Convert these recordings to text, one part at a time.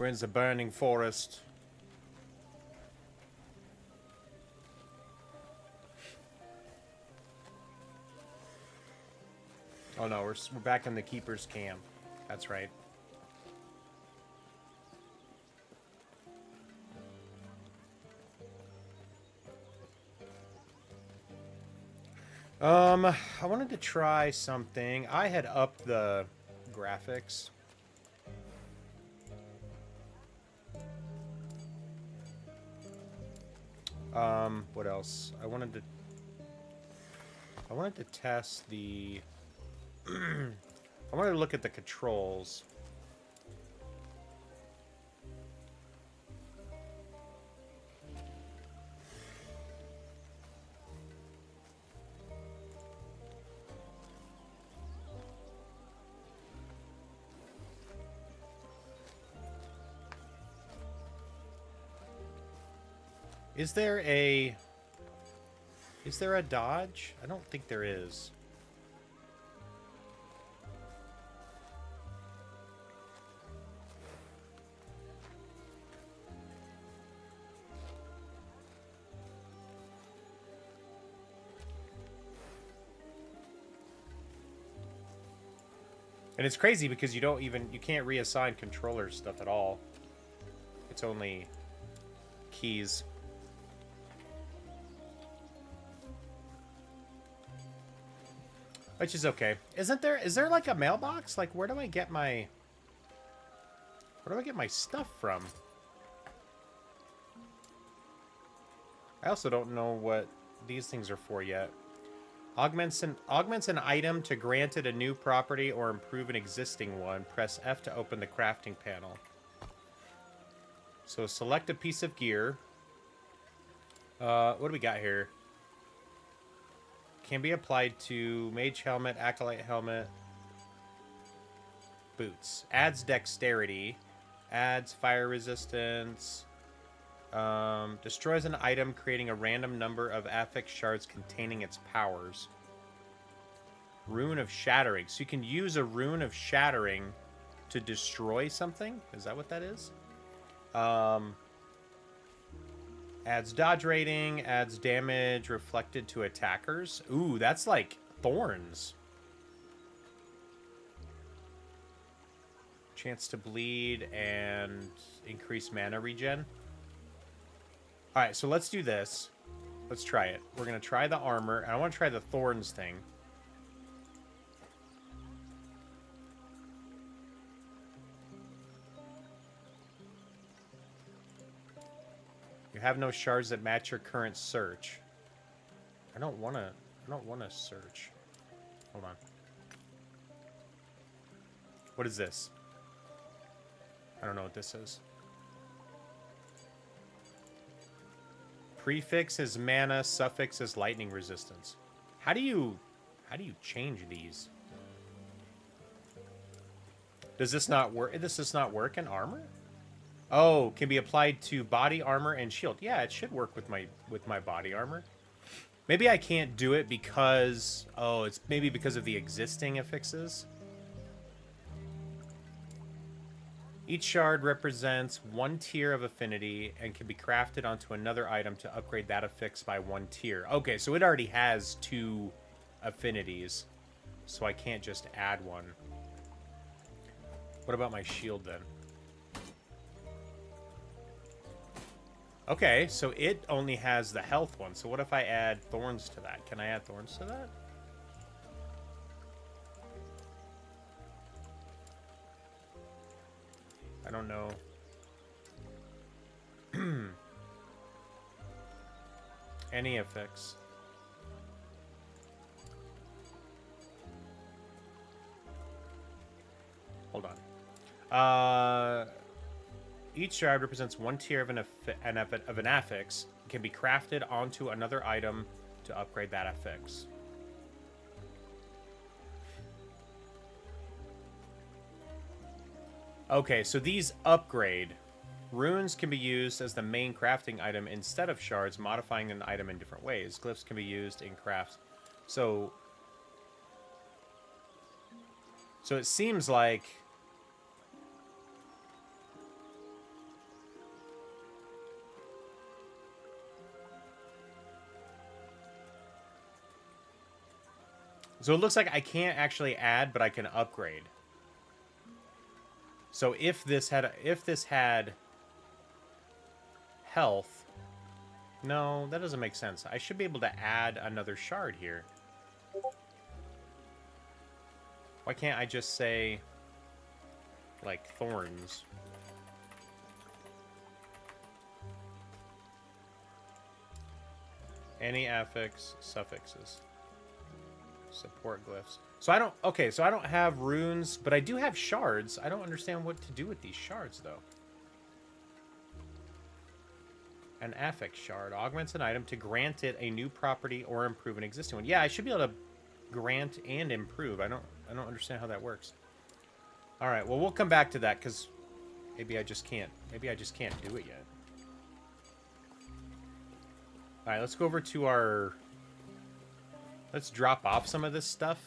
We're in the burning forest. Oh no, we're back in the Keeper's camp. That's right. I wanted to try something. I had upped the graphics. What else? I wanted to test the I wanted to look at the controls. Is there a dodge? I don't think there is. And it's crazy because you can't reassign controller stuff at all. It's only keys. Which is okay. Is there like a mailbox? Like where do I get my stuff from? I also don't know what these things are for yet. Augments an item to grant it a new property or improve an existing one. Press F to open the crafting panel. So select a piece of gear. What do we got here? Can be applied to mage helmet, acolyte helmet, boots. Adds dexterity. Adds fire resistance. Destroys an item, creating a random number of affix shards containing its powers. Rune of Shattering. So you can use a Rune of Shattering to destroy something? Is that what that is? Adds dodge rating, adds damage reflected to attackers. Ooh, that's like thorns. Chance to bleed and increase mana regen. Alright, so let's do this. Let's try it. We're going to try the armor, and I want to try the thorns thing. You have no shards that match your current search. I don't want to search. Hold on. What is this? I don't know what this is. Prefix is mana, suffix is lightning resistance. How do you change these? Does this not work? Does this not work in armor? Oh, can be applied to body armor and shield. Yeah, it should work with my body armor. Maybe I can't do it because it's maybe because of the existing affixes. Each shard represents one tier of affinity and can be crafted onto another item to upgrade that affix by one tier. Okay, so it already has 2 affinities, so I can't just add one. What about my shield then? Okay, so it only has the health one. So what if I add thorns to that? Can I add thorns to that? I don't know. Any effects. Hold on. Each shard represents one tier of an affix. It can be crafted onto another item to upgrade that affix. Okay, so these upgrade. Runes can be used as the main crafting item instead of shards, modifying an item in different ways. Glyphs can be used in crafts. So it seems like So it looks like I can't actually add, but I can upgrade. So if this had health, no, that doesn't make sense. I should be able to add another shard here. Why can't I just say, like, thorns? Any affix, suffixes. Support glyphs. So I don't... Okay, so I don't have runes, but I do have shards. I don't understand what to do with these shards, though. An affix shard. Augments an item to grant it a new property or improve an existing one. Yeah, I should be able to grant and improve. I don't understand how that works. Alright, well, we'll come back to that, because maybe I just can't. Maybe I just can't do it yet. Alright, let's go over to our... Let's drop off some of this stuff.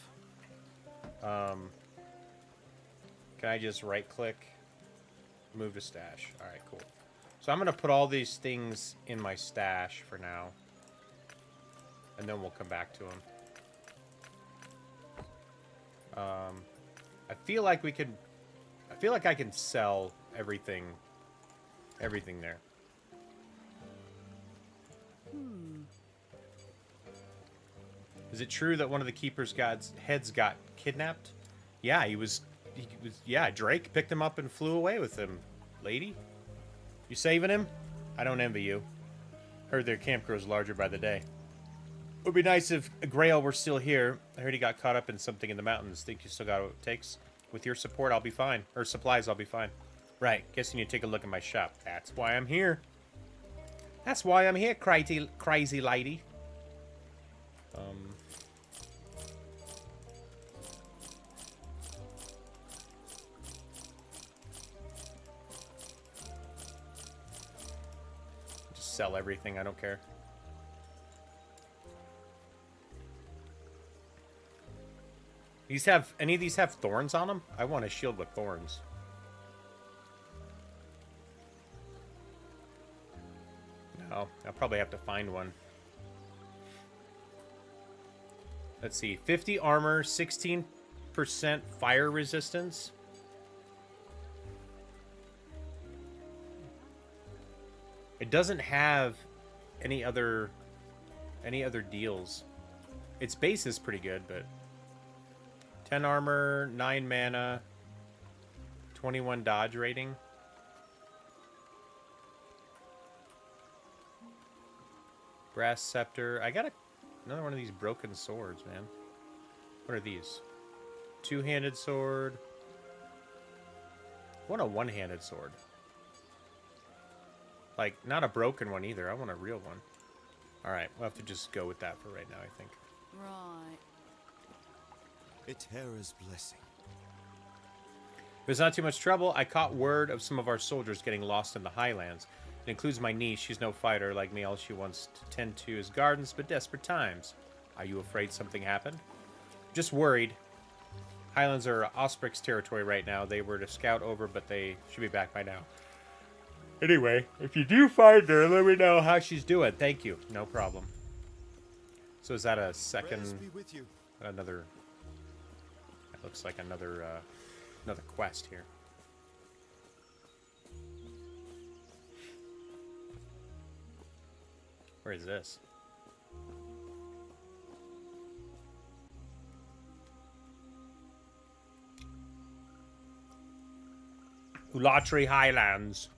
Can I just right-click? Move to stash. Alright, cool. So I'm going to put all these things in my stash for now. And then we'll come back to them. I feel like we could... I feel like I can sell everything there. Is it true that one of the Keeper's heads got kidnapped? Yeah, yeah, Drake picked him up and flew away with him. Lady? You saving him? I don't envy you. Heard their camp grows larger by the day. It would be nice if Grail were still here. I heard he got caught up in something in the mountains. Think you still got what it takes? With your support, I'll be fine. Or supplies, I'll be fine. Right, guessing you take a look at my shop. That's why I'm here. That's why I'm here, crazy lady. Just sell everything, I don't care. Any of these have thorns on them? I want a shield with thorns. No, I'll probably have to find one. Let's see, 50 armor, 16% fire resistance. It doesn't have any other deals. Its base is pretty good, but 10 armor, 9 mana, 21 dodge rating. Brass scepter. I got another one of these broken swords, man. What are these? Two-handed sword. I want a one-handed sword. Like, not a broken one either. I want a real one. Alright, we'll have to just go with that for right now, I think. Right. A terror's blessing. If it's not too much trouble, I caught word of some of our soldiers getting lost in the highlands. It includes my niece. She's no fighter like me. All she wants to tend to is gardens, but desperate times. Are you afraid something happened? Just worried. Highlands are Ospric's territory right now. They were to scout over, but they should be back by now. Anyway, if you do find her, let me know how she's doing. Thank you. No problem. So is that a second... Another... That looks like another quest here. Where is this? Ulatri Highlands.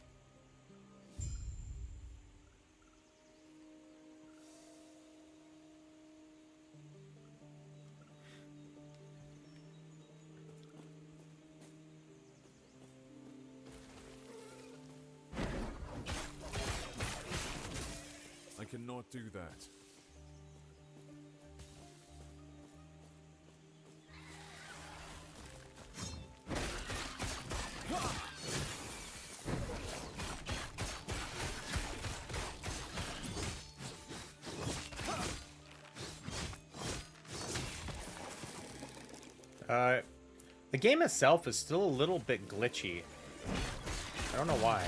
I cannot do that. The game itself is still a little bit glitchy. I don't know why.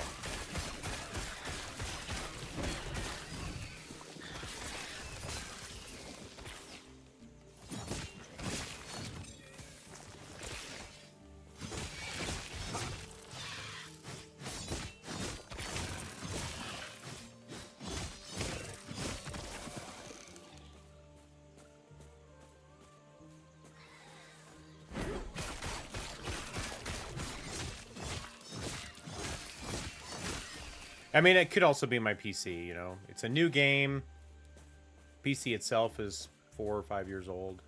I mean, it could also be my PC, you know. It's a new game. PC itself is 4 or 5 years old.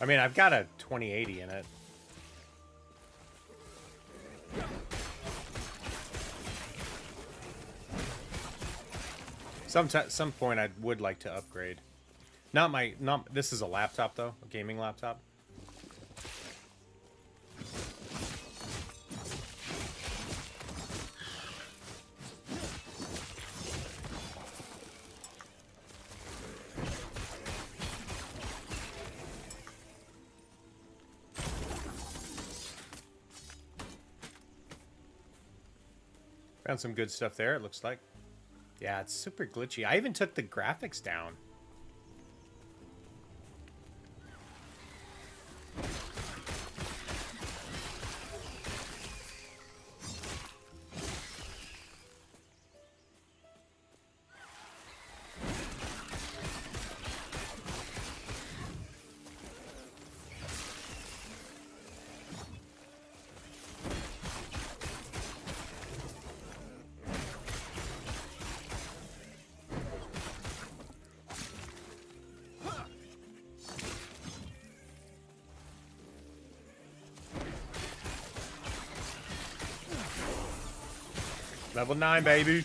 I mean, I've got a 2080 in it. Some point I would like to upgrade. Not this is a laptop though, a gaming laptop. Found some good stuff there, it looks like. Yeah, it's super glitchy. I even took the graphics down. Level 9, baby.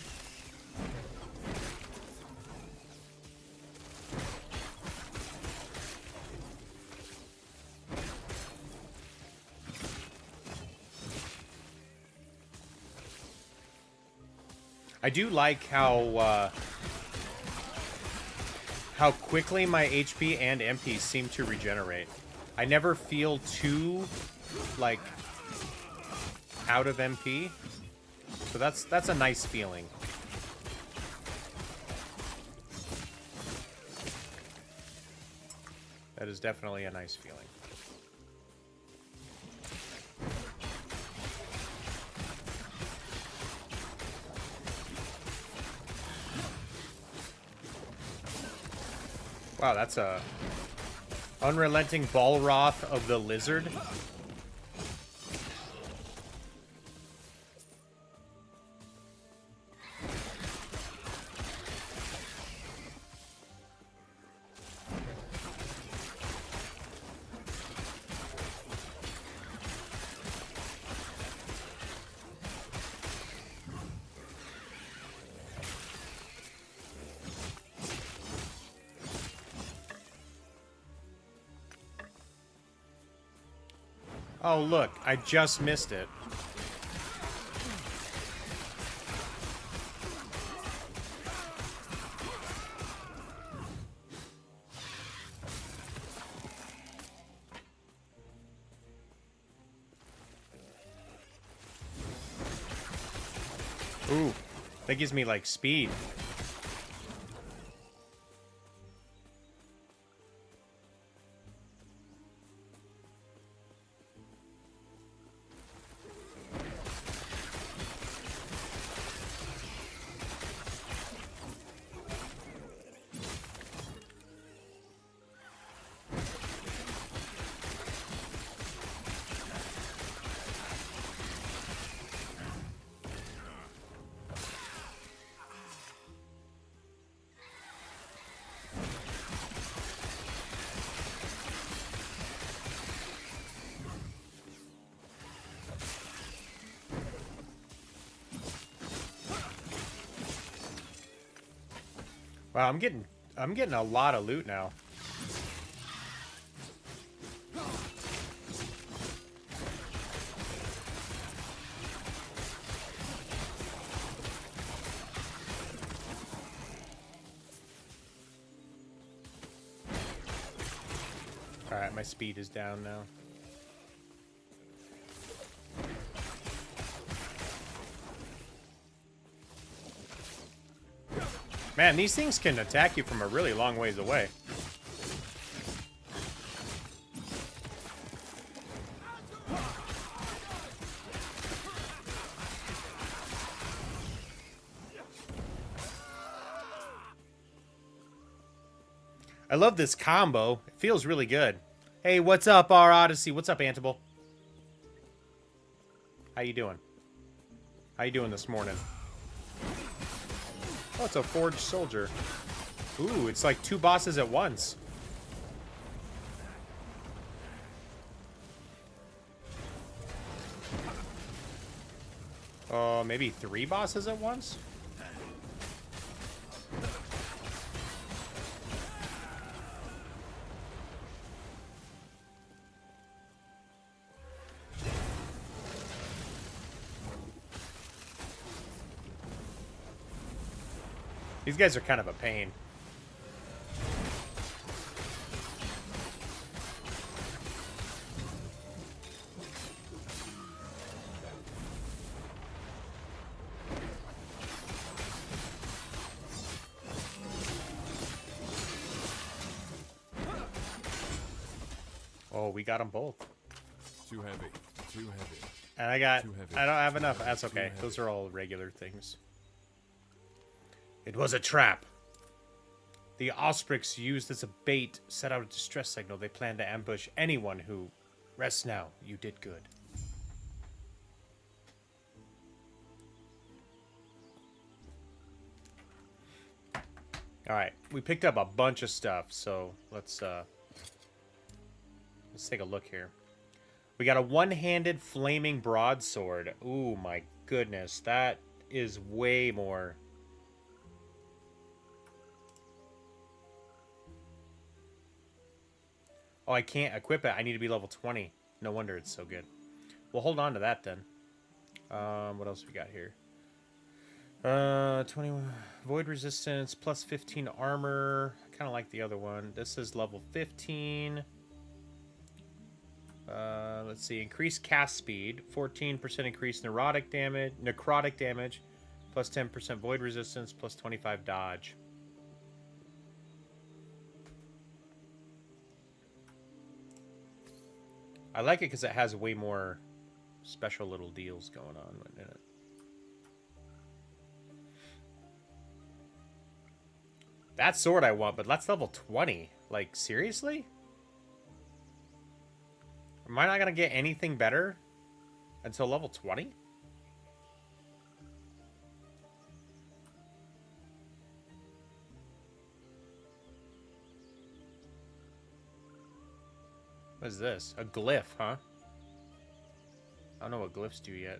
I do like how quickly my HP and MP seem to regenerate. I never feel too, like, out of MP. So that's a nice feeling. That is definitely a nice feeling. Wow, that's a unrelenting Balroth of the Lizard. Oh, look, I just missed it. Ooh, that gives me, like, speed. Wow, I'm getting a lot of loot now. All right, my speed is down now. Man, these things can attack you from a really long ways away. I love this combo. It feels really good. Hey, what's up, our Odyssey? What's up, Antable? How you doing? How you doing this morning? Oh, it's a forged soldier. Ooh, it's like 2 bosses at once. Maybe 3 bosses at once? These guys are kind of a pain. Oh, we got them both. Too heavy. Too heavy. And I got... Too heavy. I don't have enough. That's okay. Too Those are all regular things. It was a trap. The Osprix used as a bait set out a distress signal. They planned to ambush anyone who... Rest now. You did good. Alright. We picked up a bunch of stuff, so let's take a look here. We got a one-handed flaming broadsword. Ooh, my goodness. That is way more... Oh, I can't equip it. I need to be level 20. No wonder it's so good. We'll hold on to that then. What else we got here? 21 void resistance, plus 15 armor. I kind of like the other one. This is level 15. Let's see. Increased cast speed. 14% increased necrotic damage. Plus 10% void resistance. Plus 25 dodge. I like it because it has way more special little deals going on in it. That sword I want, but that's level 20. Like, seriously? Am I not going to get anything better until level 20? What is this? A glyph, huh? I don't know what glyphs do yet.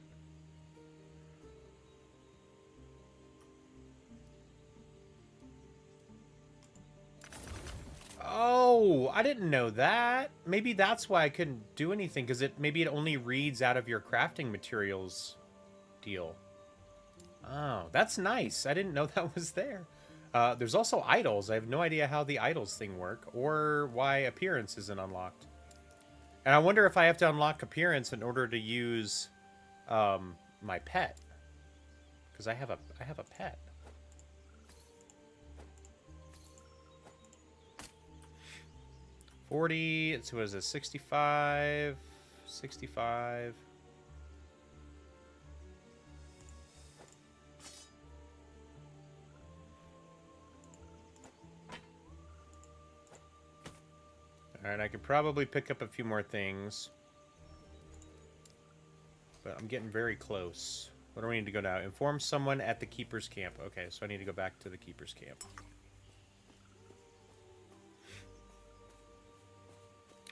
Oh, I didn't know that. Maybe that's why I couldn't do anything, because maybe it only reads out of your crafting materials deal. Oh, that's nice. I didn't know that was there. There's also idols. I have no idea how the idols thing work, or why appearance isn't unlocked. And I wonder if I have to unlock appearance in order to use my pet, because I have a pet. $40. So what is it? 65. 65. Alright, I could probably pick up a few more things. But I'm getting very close. What do we need to go now? Inform someone at the Keeper's Camp. Okay, so I need to go back to the Keeper's Camp.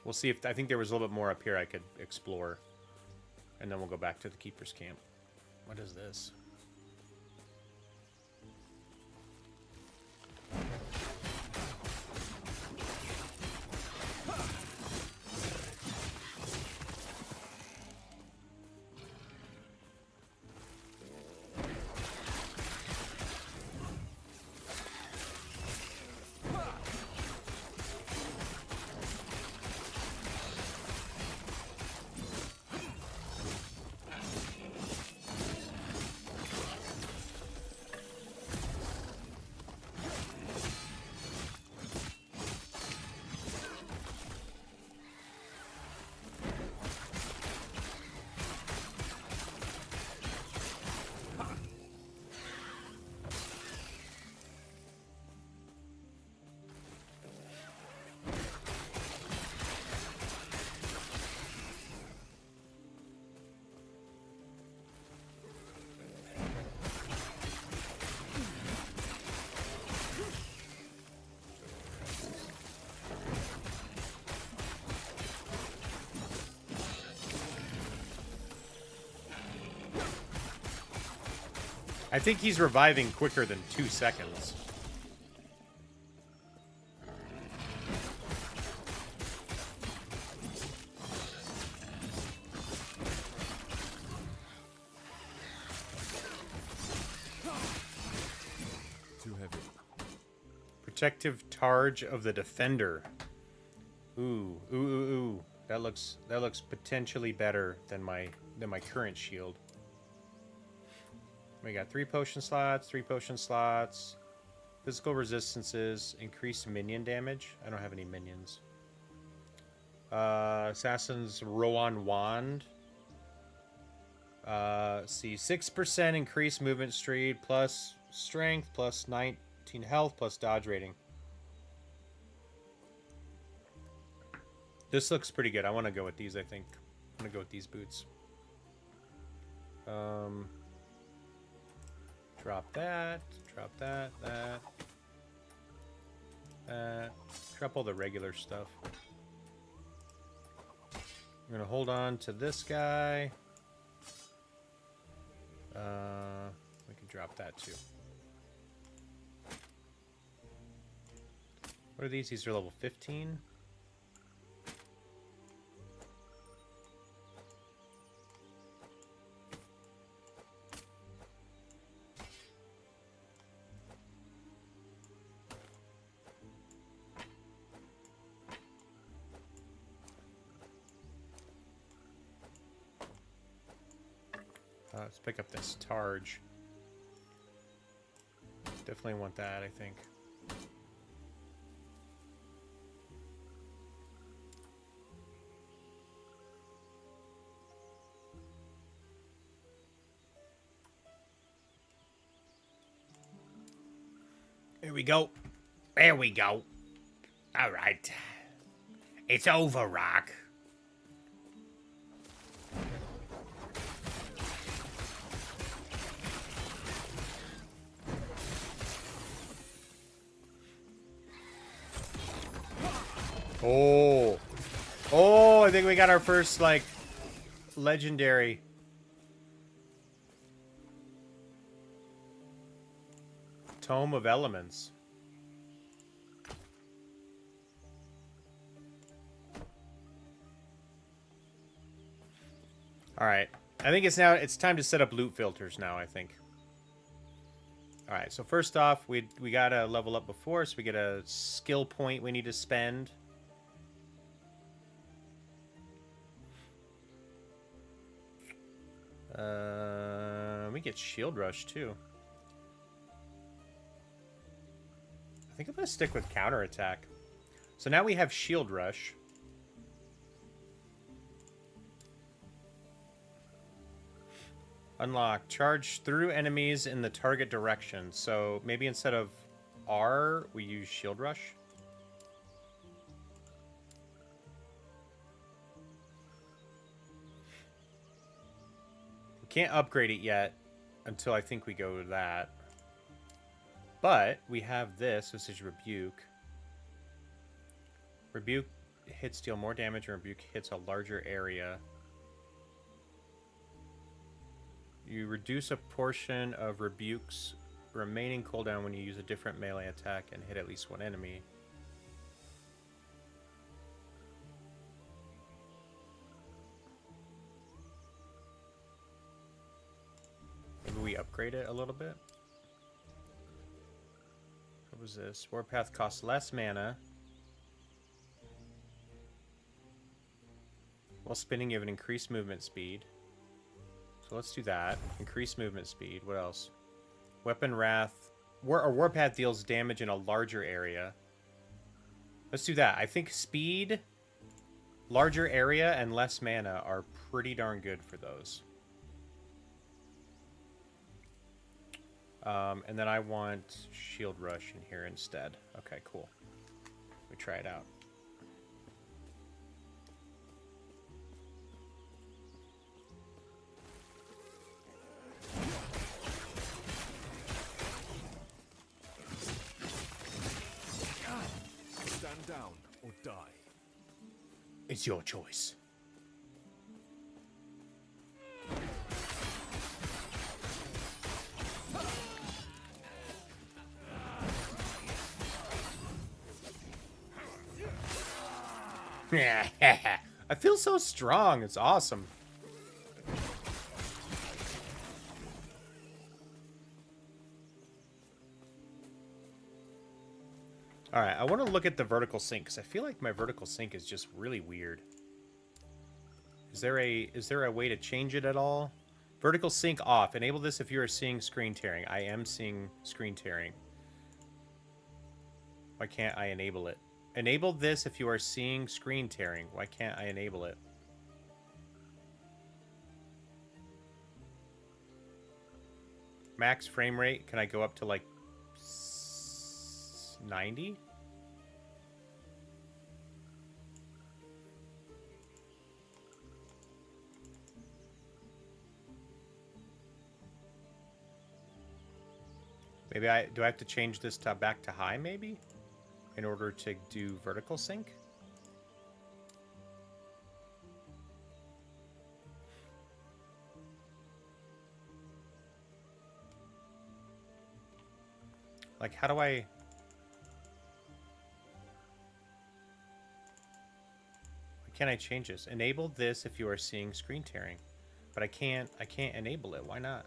We'll see if... I think there was a little bit more up here I could explore. And then we'll go back to the Keeper's Camp. What is this? I think he's reviving quicker than 2 seconds. Too heavy. Protective Targe of the Defender. Ooh, ooh, ooh, ooh. That looks potentially better than my current shield. We got 3 potion slots, 3 potion slots. Physical resistances, increased minion damage. I don't have any minions. Assassin's Rowan Wand. See, 6% increased movement speed, plus strength, plus 19 health, plus dodge rating. This looks pretty good. I want to go with these, I think. I'm going to go with these boots. Drop that. Drop that. That. Drop all the regular stuff. I'm going to hold on to this guy. We can drop that too. What are these? These are level 15. Let's pick up this Targe. Definitely want that, I think. Here we go. There we go. All right. It's over, Rock. Oh, I think we got our first, like, legendary. Tome of Elements. All right. I think it's time to set up loot filters now, I think. All right, so first off, we got to level up before, so we get a skill point we need to spend. We get Shield Rush, too. I think I'm going to stick with Counterattack. So now we have Shield Rush. Unlock. Charge through enemies in the target direction. So maybe instead of R, we use Shield Rush. We can't upgrade it yet until I think we go to that. But we have this. This is Rebuke. Rebuke hits deal more damage, and Rebuke hits a larger area. You reduce a portion of Rebuke's remaining cooldown when you use a different melee attack and hit at least one enemy. Maybe we upgrade it a little bit. What was this? Warpath costs less mana. While spinning, you have an increased movement speed. So let's do that. Increased movement speed. What else? Weapon Wrath. Warpath deals damage in a larger area. Let's do that. I think speed, larger area, and less mana are pretty darn good for those. And then I want Shield Rush in here instead. Okay, cool. We try it out. Stand down or die. It's your choice. I feel so strong. It's awesome. All right, I want to look at the vertical sync because I feel like my vertical sync is just really weird. Is there a way to change it at all? Vertical sync off. Enable this if you are seeing screen tearing. I am seeing screen tearing. Why can't I enable it? Enable this if you are seeing screen tearing. Why can't I enable it? Max frame rate. Can I go up to like 90? Maybe do I have to change this to back to high maybe in order to do vertical sync? Like, how do I... Why can't I change this? Enable this if you are seeing screen tearing. But I can't enable it. Why not?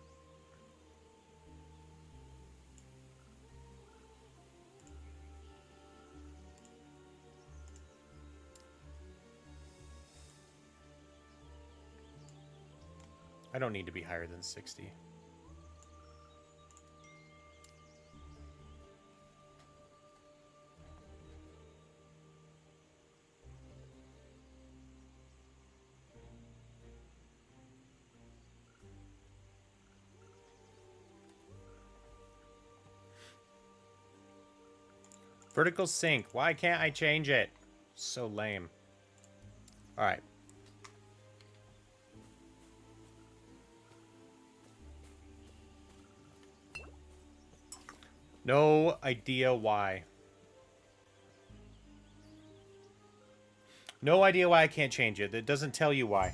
I don't need to be higher than 60. Vertical sync. Why can't I change it? So lame. All right. No idea why. No idea why I can't change it. It doesn't tell you why.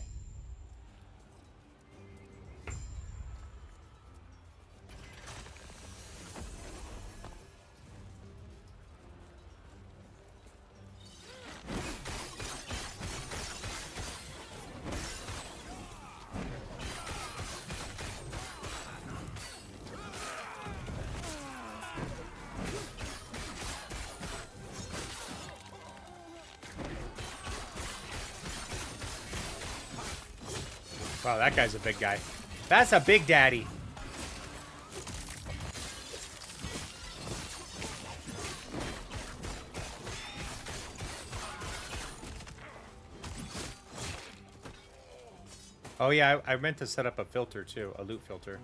Wow, that guy's a big guy. That's a big daddy. Oh yeah, I meant to set up a filter too, a loot filter.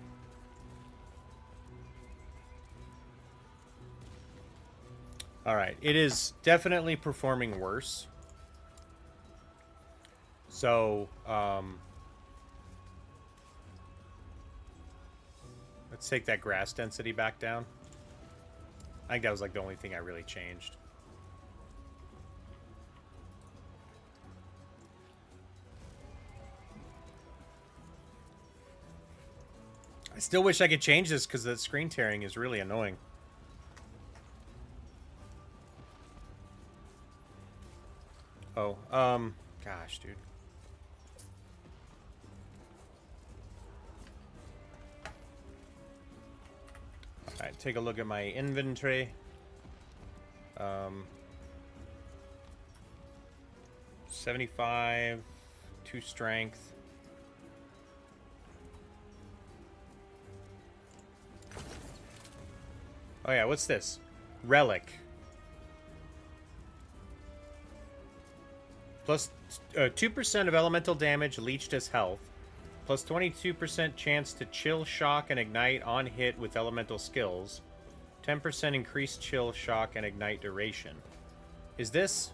Alright, it is definitely performing worse. So, let's take that grass density back down. I think that was like the only thing I really changed. I still wish I could change this because the screen tearing is really annoying. Oh, gosh, dude. Alright, take a look at my inventory. 75, 2 strength. Oh yeah, what's this? Relic. Plus 2% of elemental damage leached as health. Plus 22% chance to chill, shock, and ignite on hit with elemental skills. 10% increased chill, shock, and ignite duration. Is this...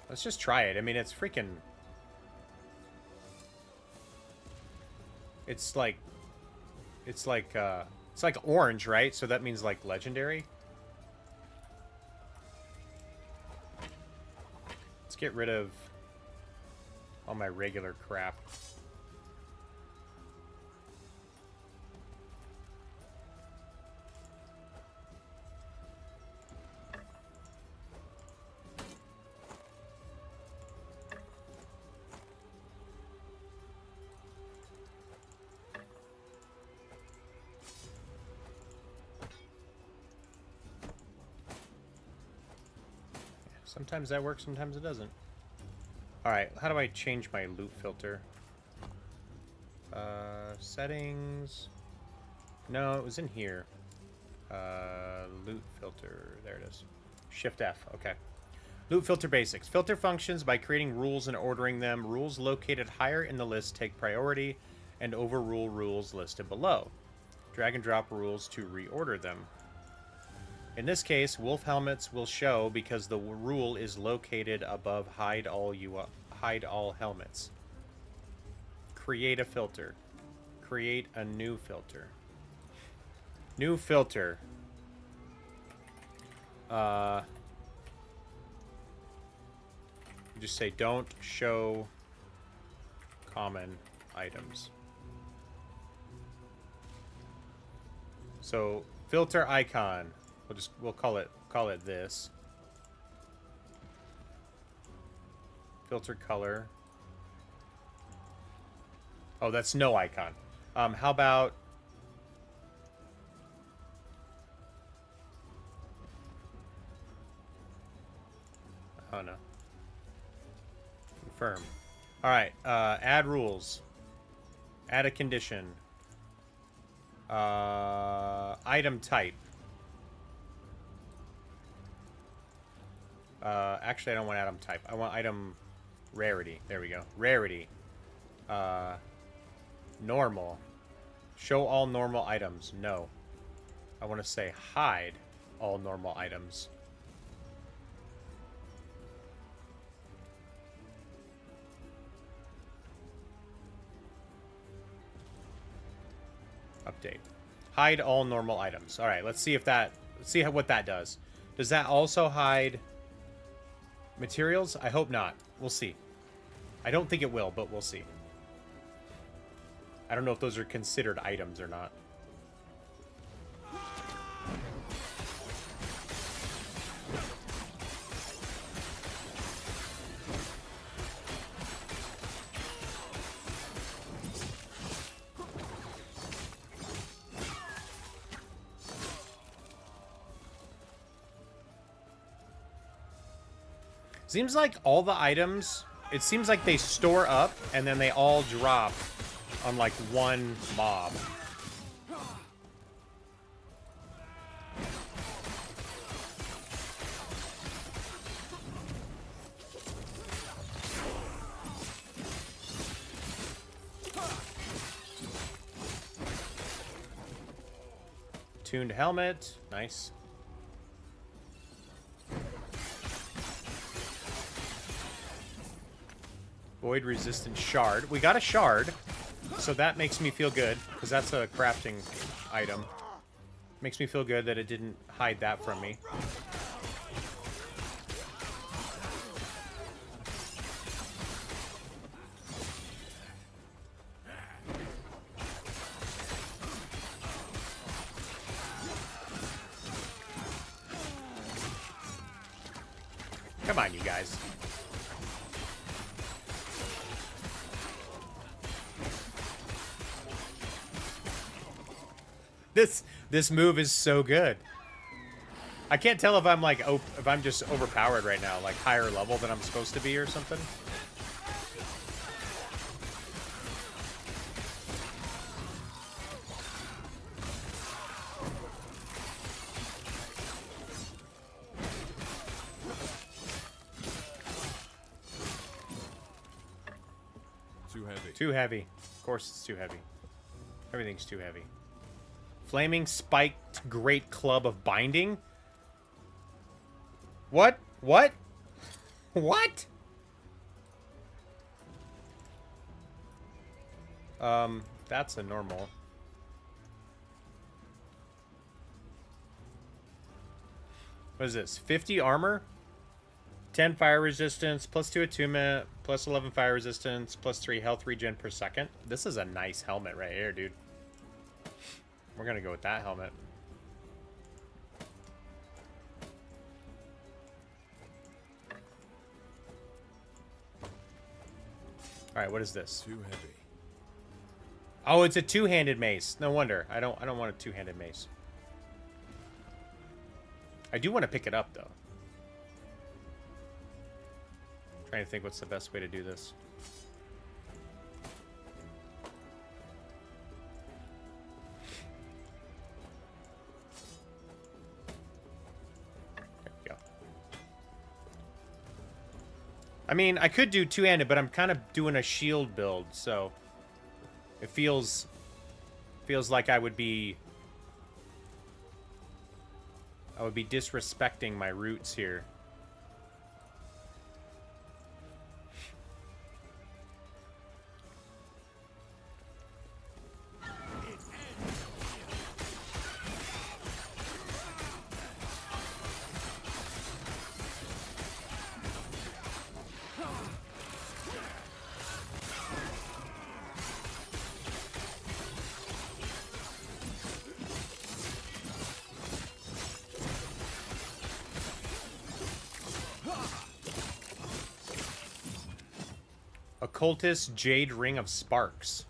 Let's just try it. I mean, it's freaking... It's like orange, right? So that means like legendary. Let's get rid of all my regular crap. Sometimes that works, sometimes it doesn't. Alright, how do I change my loot filter? Settings. No, it was in here. Loot filter. There it is. Shift F. Okay. Loot filter basics. Filter functions by creating rules and ordering them. Rules located higher in the list take priority and overrule rules listed below. Drag and drop rules to reorder them. In this case, wolf helmets will show because the rule is located above hide all helmets. Create a filter. Create a new filter. New filter. Just say don't show common items. So filter icon. We'll call it this. Filter color. Oh, that's no icon. How about oh no. Confirm. All right. Add rules. Add a condition. Item type. Actually, I don't want item type. I want item rarity. There we go. Rarity. Normal. Show all normal items. No. I want to say hide all normal items. Update. Hide all normal items. All right, let's see if that. Let's see what that does. Does that also hide materials? I hope not. We'll see. I don't think it will, but we'll see. I don't know if those are considered items or not. Seems like all the items, it seems like they store up and then they all drop on like one mob. Tuned helmet, nice. Void resistant shard. We got a shard, so that makes me feel good, because that's a crafting item. Makes me feel good that it didn't hide that from me. Come on, you guys. This move is so good. I can't tell if I'm like if I'm just overpowered right now, like higher level than I'm supposed to be or something. Too heavy. Too heavy. Of course it's too heavy. Everything's too heavy. Flaming spiked great club of binding? What? What? What? That's a normal. What is this? 50 armor? 10 fire resistance, plus 2 attunement, plus 11 fire resistance, plus 3 health regen per second. This is a nice helmet right here, dude. We're gonna go with that helmet. All right, what is this? Too heavy. Oh, it's a two-handed mace. No wonder. I don't want a two-handed mace. I do want to pick it up though. Trying to think what's the best way to do this. There we go. I mean, I could do two-handed, but I'm kind of doing a shield build, so it feels like I would be disrespecting my roots here. Occultist Jade Ring of Sparks.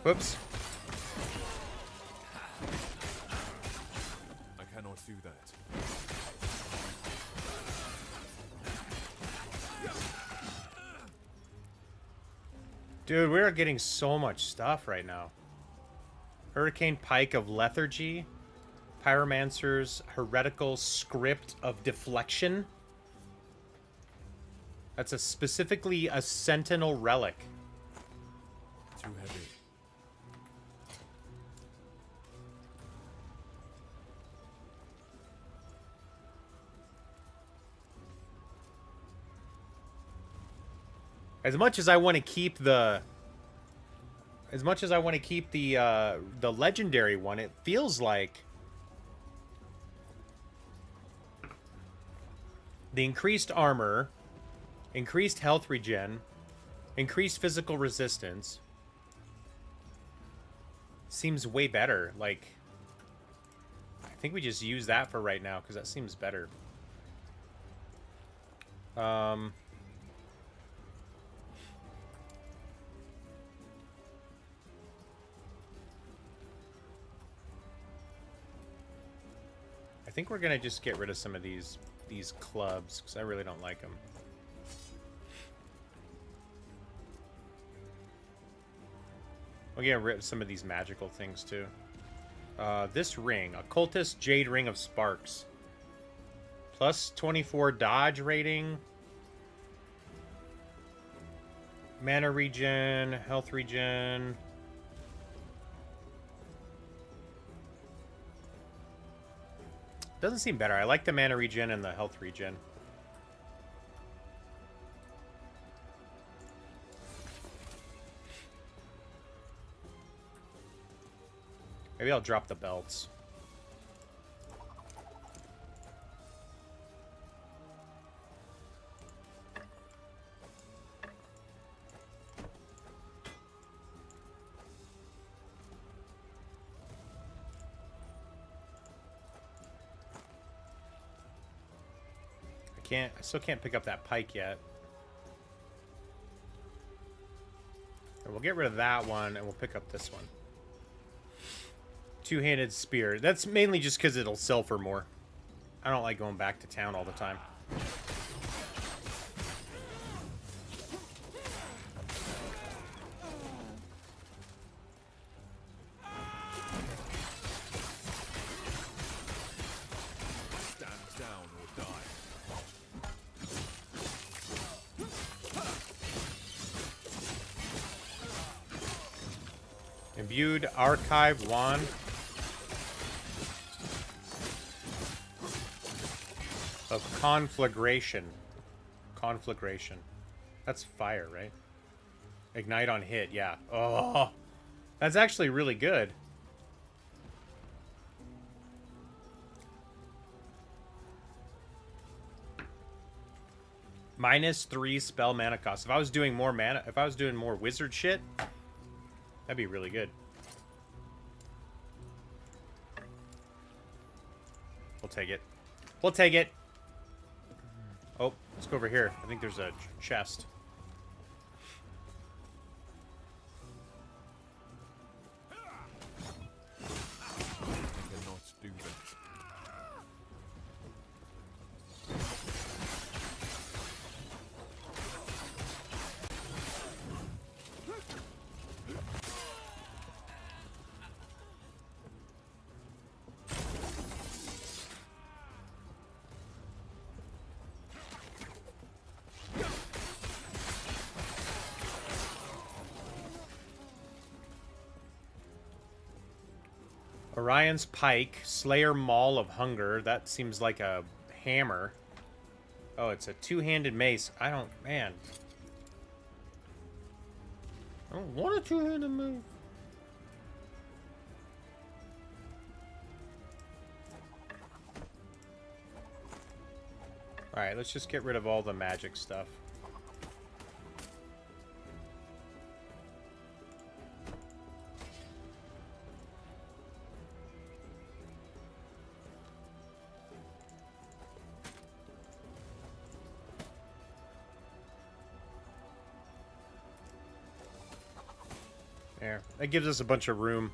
Whoops. I cannot do that. Dude, we're getting so much stuff right now. Hurricane Pike of Lethargy. Pyromancer's Heretical Script of Deflection. That's specifically a Sentinel Relic. Too heavy. As much as I want to keep the legendary one, it feels like the increased armor, increased health regen, increased physical resistance seems way better. Like, I think we just use that for right now because that seems better. I think we're gonna just get rid of some of these clubs because I really don't like them. We'll get rid of some of these magical things too. This ring, Occultist Jade Ring of Sparks, plus 24 dodge rating, mana regen, health regen. Doesn't seem better. I like the mana regen and the health regen. Maybe I'll drop the belts. I still can't pick up that pike yet. And we'll get rid of that one and we'll pick up this one. Two-handed spear. That's mainly just because it'll sell for more. I don't like going back to town all the time. Imbued Archive Wand of Conflagration. Conflagration. That's fire, right? Ignite on hit, yeah. Oh, that's actually really good. -3 spell mana cost. If I was doing more mana, if I was doing more wizard shit, that'd be really good. We'll take it. We'll take it. Oh, let's go over here. I think there's a chest. I cannot do that. Orion's Pike, Slayer Maul of Hunger. That seems like a hammer. Oh, it's a two-handed mace. I don't... Man. I don't want a two-handed mace. Alright, let's just get rid of all the magic stuff. There. That gives us a bunch of room.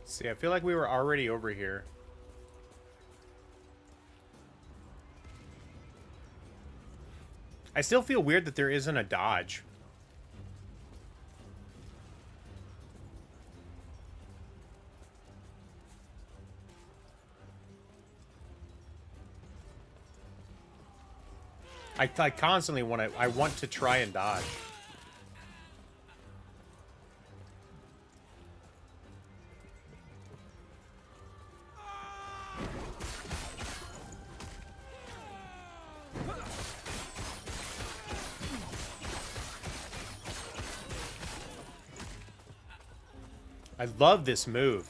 See, I feel like we were already over here. I still feel weird that there isn't a dodge. I constantly want to... I want to try and dodge. I love this move.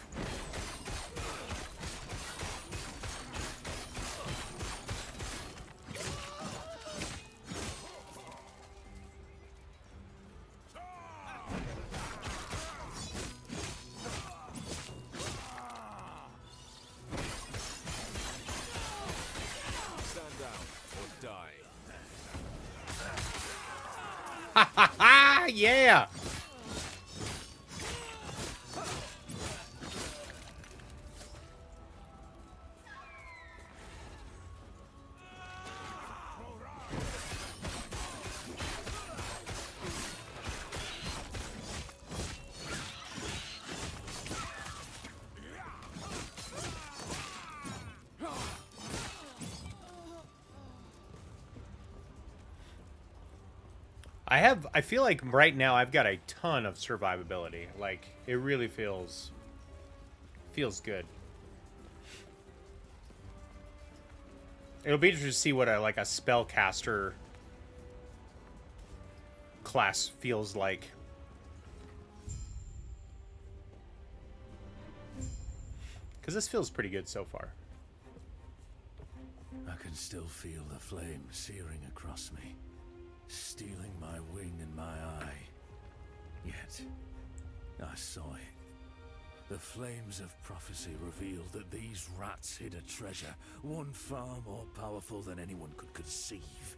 Stand down or die. Ha ha ha! Yeah! I feel like right now I've got a ton of survivability. Like, it really feels good. It'll be interesting to see what a spellcaster class feels like. Because this feels pretty good so far. I can still feel the flame searing across me, stealing my wing and my eye. Yet, I saw it. The flames of prophecy revealed that these rats hid a treasure, one far more powerful than anyone could conceive.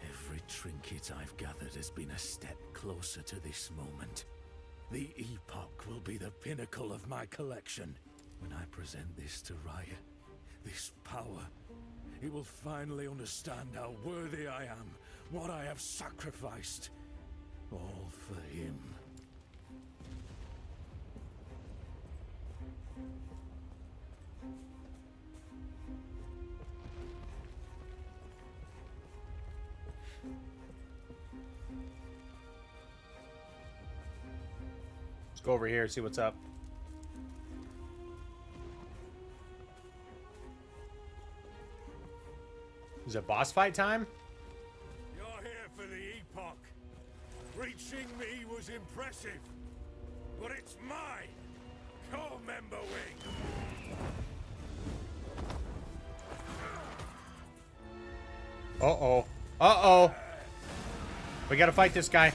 Every trinket I've gathered has been a step closer to this moment. The Epoch will be the pinnacle of my collection. When I present this to Riot, this power, he will finally understand how worthy I am, what I have sacrificed, all for him. Let's go over here, see what's up. Is it boss fight time? Reaching me was impressive, but it's mine. Core member wing. Uh-oh. Uh-oh. We gotta fight this guy.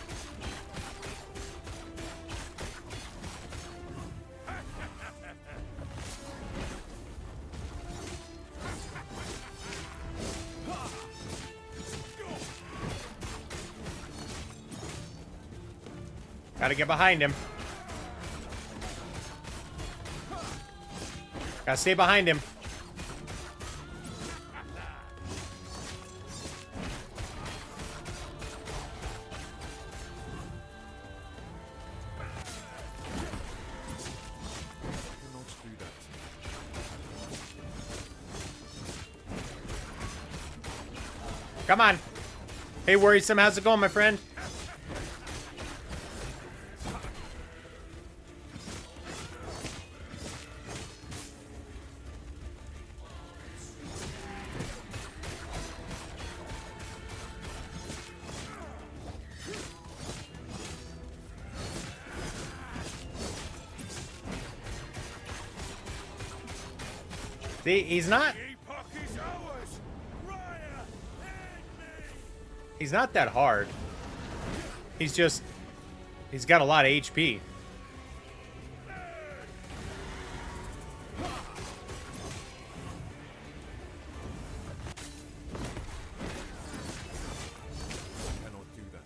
Gotta get behind him. Gotta stay behind him. Cannot do that. Come on. Hey, Worrisome, how's it going, my friend? See, he's not. Epoch is ours. Raya, aid me. He's not that hard. He's just. He's got a lot of HP. Cannot do that.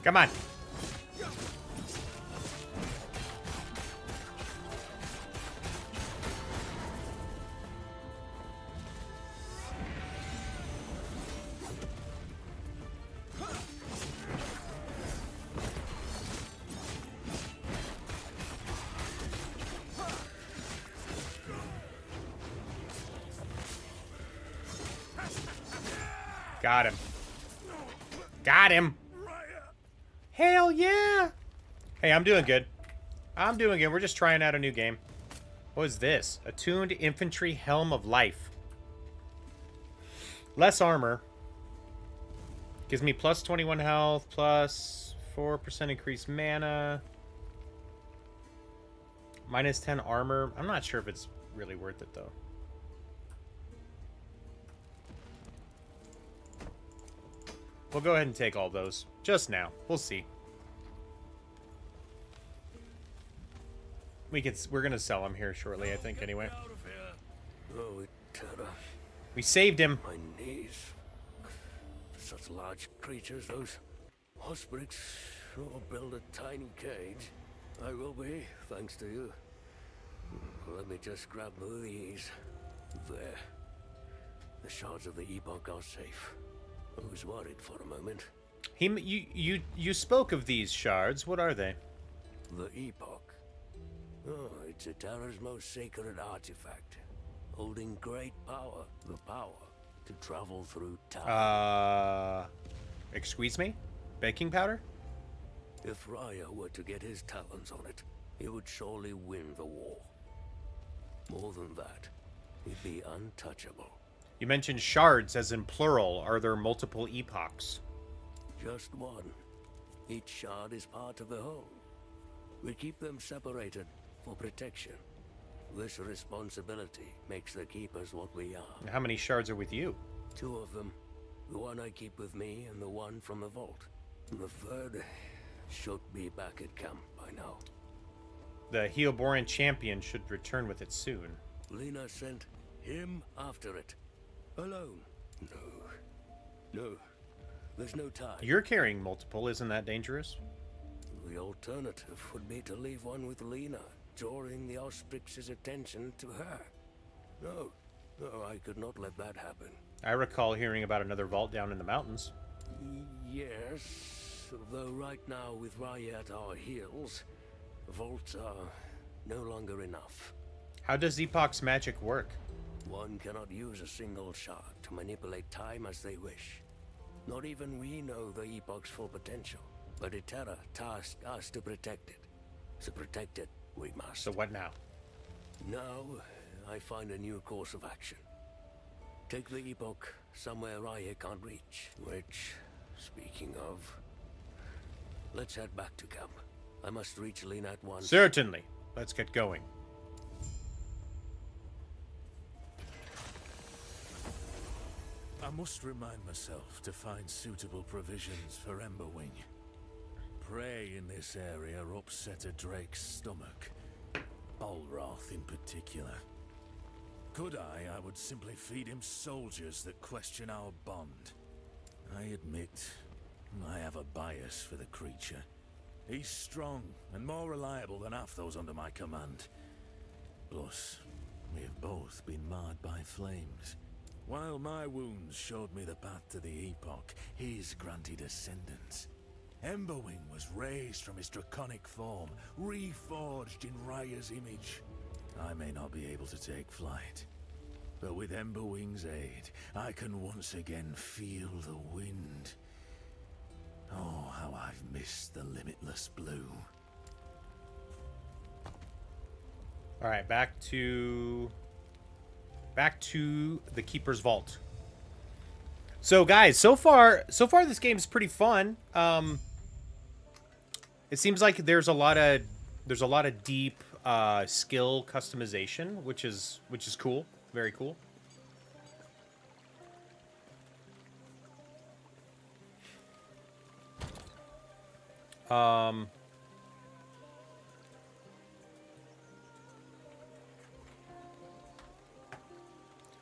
Come on. Got him. Got him. Hell yeah! Hey, I'm doing good. I'm doing good. We're just trying out a new game. What is this? Attuned Infantry Helm of Life. Less armor. Gives me plus 21 health, plus 4% increased mana. Minus 10 armor. I'm not sure if it's really worth it, though. We'll go ahead and take all those. Just now. We'll see. We're gonna sell him here shortly, I think, anyway. Oh, Terror. We saved him. My knees. Such large creatures, those ospreys sure build a tiny cage. I will be, thanks to you. Let me just grab these. There. The shards of the Epoch are safe. I was worried for a moment. You spoke of these shards. What are they? The Epoch. Oh, it's a Terror's most sacred artifact, holding great power. The power to travel through time. Excuse me? Baking powder? If Raya were to get his talons on it, he would surely win the war. More than that, he'd be untouchable. You mentioned shards as in plural. Are there multiple epochs? Just one. Each shard is part of the whole. We keep them separated for protection. This responsibility makes the Keepers what we are. How many shards are with you? 2 of them. The one I keep with me and the one from the vault. The third should be back at camp by now. The Heoboran champion should return with it soon. Lena sent him after it. Alone. No. There's no time. You're carrying multiple. Isn't that dangerous? The alternative would be to leave one with Lena, drawing the Ostrix's attention to her. No, I could not let that happen. I recall hearing about another vault down in the mountains. Yes, though right now with Raya at our heels, Vaults are no longer enough. How does Epoch's magic work? One cannot use a single shard to manipulate time as they wish. Not even we know the Epoch's full potential, but Eterra tasked us to protect it. To protect it, we must. So what now? Now, I find a new course of action. Take the Epoch somewhere Raya can't reach, which, speaking of, let's head back to camp. I must reach Lena at once. Certainly. Let's get going. I must remind myself to find suitable provisions for Emberwing. Prey in this area upset a drake's stomach. Balroth in particular. Could I would simply feed him soldiers that question our bond. I admit, I have a bias for the creature. He's strong and more reliable than half those under my command. Plus, we have both been marred by flames. While my wounds showed me the path to the Epoch, his granted ascendance. Emberwing was raised from his draconic form, reforged in Raya's image. I may not be able to take flight, but with Emberwing's aid, I can once again feel the wind. Oh, how I've missed the limitless blue. All right, back to the Keeper's Vault. So guys, so far this game is pretty fun. It seems like there's a lot of deep skill customization, which is cool, very cool.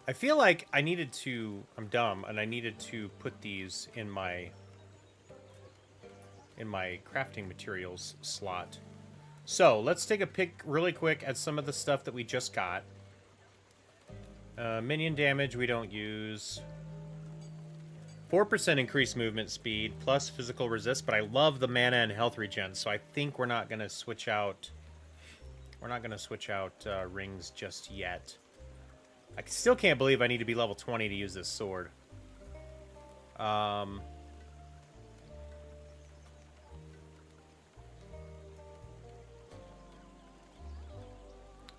I feel like I needed to, I'm dumb, and I needed to put these in my crafting materials slot. So, let's take a pick really quick at some of the stuff that we just got. Minion damage we don't use. 4% increased movement speed, plus physical resist, but I love the mana and health regen, so I think we're not going to switch out... rings just yet. I still can't believe I need to be level 20 to use this sword.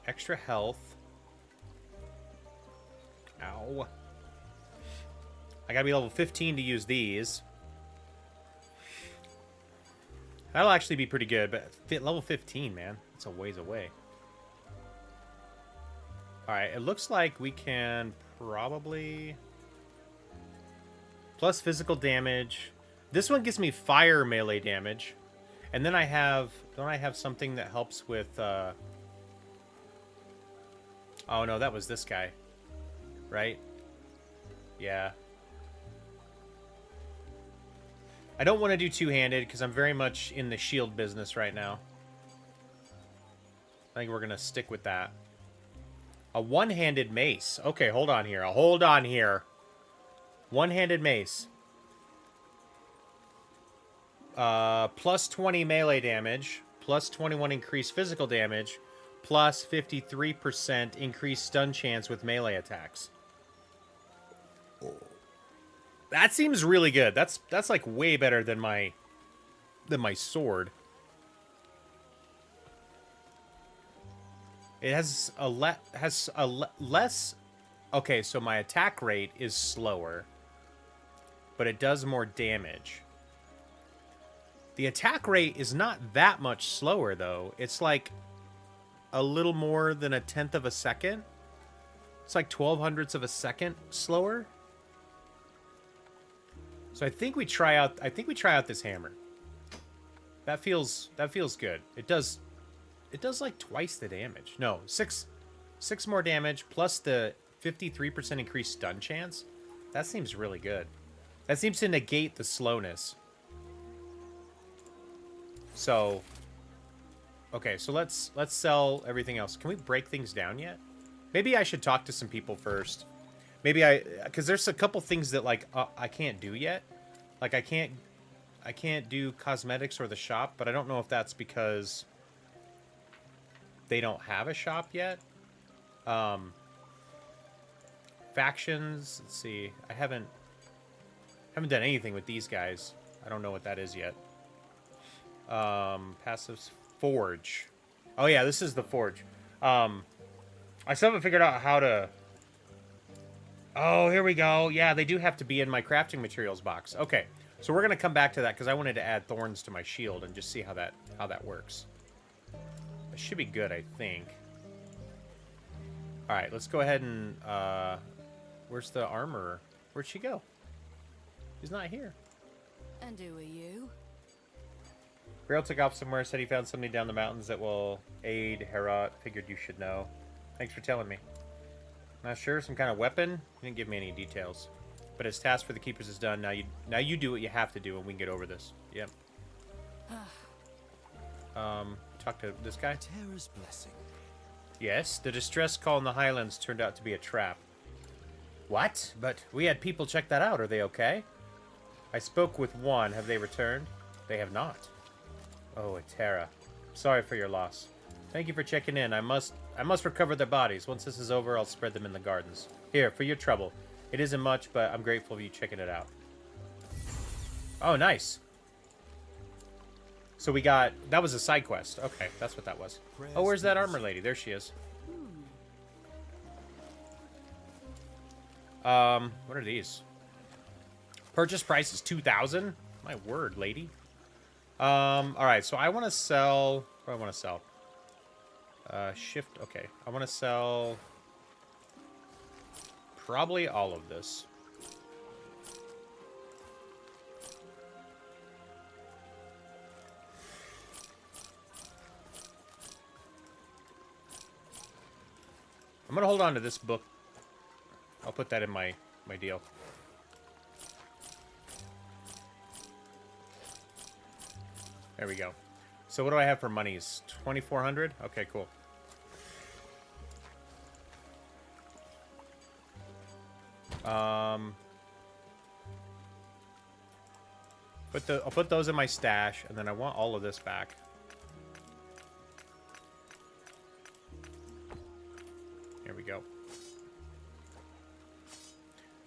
Extra health. Ow. I gotta be level 15 to use these. That'll actually be pretty good, but level 15, man. It's a ways away. Alright, it looks like we can probably... Plus physical damage. This one gives me fire melee damage. And then I have... Don't I have something that helps with... Oh no, that was this guy. Right? Yeah. I don't want to do two-handed because I'm very much in the shield business right now. I think we're going to stick with that. A one-handed mace. Okay, hold on here. Hold on here. One-handed mace. Plus 20 melee damage. Plus 21 increased physical damage. Plus 53% increased stun chance with melee attacks. That seems really good. That's like way better than my sword. It has a less. Okay, so my attack rate is slower, but it does more damage. The attack rate is not that much slower though. It's like a little more than 1/10 of a second. It's like 0.12 of a second slower. So I think we try out this hammer. That feels good. It does like twice the damage. No, six more damage plus the 53% increased stun chance. That seems really good. That seems to negate the slowness. So okay, so let's sell everything else. Can we break things down yet? Maybe I should talk to some people first. Maybe because there's a couple things that like I can't do yet. Like I can't do cosmetics or the shop, but I don't know if that's because they don't have a shop yet. Factions, let's see. I haven't done anything with these guys. I don't know what that is yet. Passives, forge. Oh yeah, this is the forge. I still haven't figured out how to... Oh, here we go. Yeah, they do have to be in my crafting materials box. Okay, so we're gonna come back to that because I wanted to add thorns to my shield and just see how that works. It should be good, I think. All right, let's go ahead and where's the armorer? Where'd she go? She's not here. And who are you? Grail took off somewhere, said he found somebody down the mountains that will aid Herat. Figured you should know. Thanks for telling me. Not sure, some kind of weapon? He didn't give me any details. But his task for the keepers is done. Now you do what you have to do and we can get over this. Yep. Talk to this guy. Terra's blessing. Yes, the distress call in the Highlands turned out to be a trap. What? But we had people check that out. Are they okay? I spoke with one. Have they returned? They have not. Oh, Terra. Sorry for your loss. Thank you for checking in. I must recover their bodies. Once this is over, I'll spread them in the gardens. Here, for your trouble. It isn't much, but I'm grateful for you checking it out. Oh, nice. So we got... That was a side quest. Okay, that's what that was. Oh, where's that armor lady? There she is. What are these? Purchase price is 2,000? My word, lady. Alright, so I want to sell... What do I want to sell? Shift... Okay, I want to sell... Probably all of this. I'm gonna hold on to this book. I'll put that in my deal. There we go. So what do I have for monies? 2,400? Okay, cool. I'll put those in my stash, and then I want all of this back. Here we go.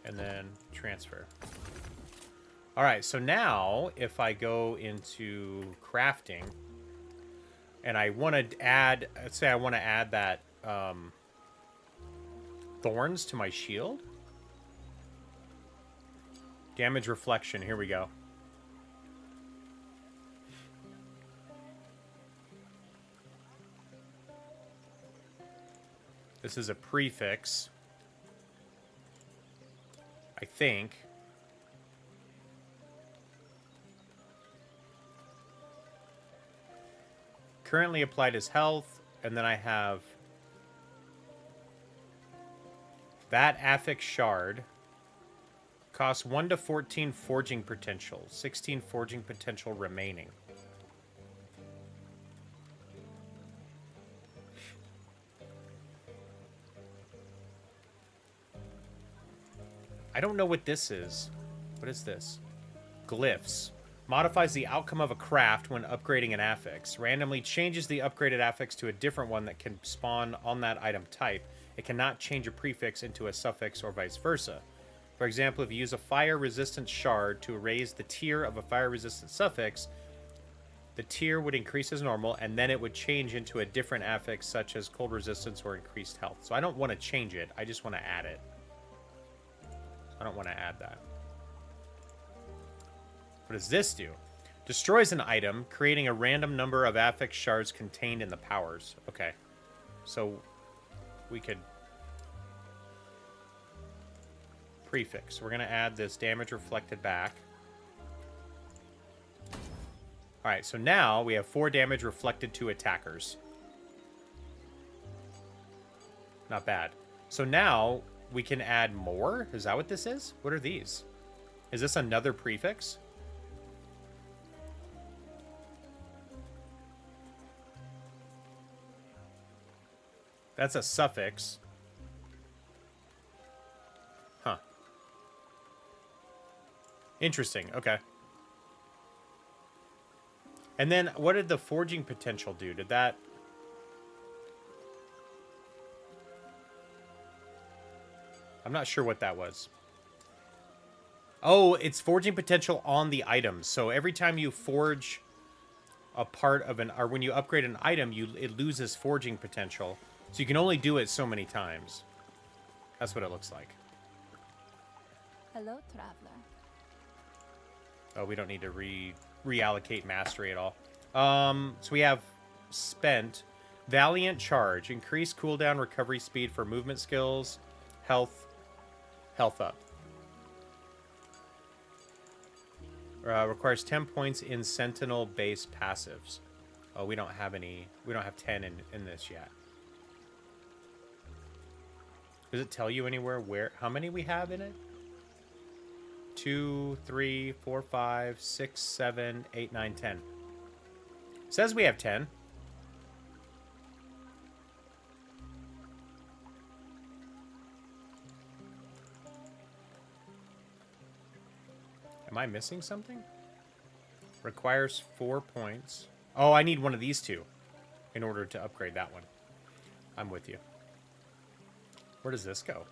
And then transfer. All right, so now if I go into crafting and I want to add, let's say I want to add that thorns to my shield. Damage reflection, here we go. This is a prefix, I think. Currently applied as health, and then I have that affix shard. Costs 1 to 14 forging potential, 16 forging potential remaining. I don't know what this is. What is this? Glyphs. Modifies the outcome of a craft when upgrading an affix. Randomly changes the upgraded affix to a different one that can spawn on that item type. It cannot change a prefix into a suffix or vice versa. For example, if you use a fire-resistant shard to raise the tier of a fire-resistant suffix, the tier would increase as normal, and then it would change into a different affix, such as cold resistance or increased health. So I don't want to change it. I just want to add it. I don't want to add that. What does this do? Destroys an item, creating a random number of affix shards contained in the powers. Okay. So we could... Prefix. We're going to add this damage reflected back. Alright, so now we have 4 damage reflected to attackers. Not bad. So now we can add more? Is that what this is? What are these? Is this another prefix? That's a suffix. Huh. Interesting. Okay. And then what did the forging potential do? Did that... I'm not sure what that was. Oh, it's forging potential on the items. So every time you forge a part of an, or when you upgrade an item, it loses forging potential. So you can only do it so many times. That's what it looks like. Hello, traveler. Oh, we don't need to reallocate mastery at all. So we have spent Valiant Charge, increase cooldown recovery speed for movement skills, health up. Requires 10 points in Sentinel base passives. Oh, we don't have any. We don't have 10 in this yet. Does it tell you anywhere how many we have in it? 2, 3, 4, 5, 6, 7, 8, 9, 10. It says we have 10. Am I missing something? Requires 4 points. Oh, I need one of these two in order to upgrade that one. I'm with you. Where does this go?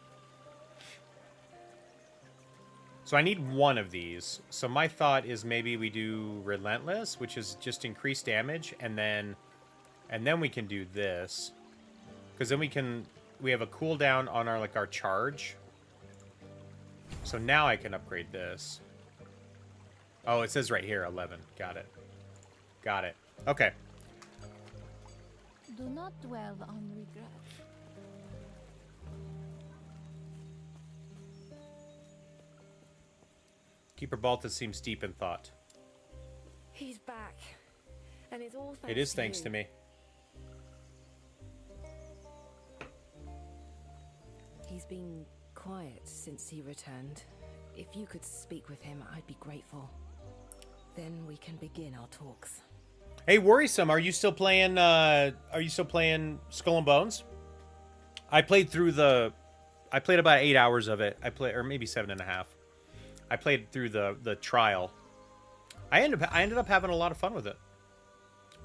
So I need one of these. So my thought is maybe we do Relentless, which is just increased damage, and then we can do this. Because then we have a cooldown on our charge. So now I can upgrade this. Oh, it says right here, 11. Got it. Got it. Okay. Do not dwell on regret. Keeper Balta seems deep in thought. He's back. And it's all thanks It is to thanks you. to me. He's been quiet since he returned. If you could speak with him, I'd be grateful. Then we can begin our talks. Hey, Worrisome, are you still playing Skull and Bones? I played about 8 hours of it. Or maybe 7.5. I played through the trial. I ended up having a lot of fun with it.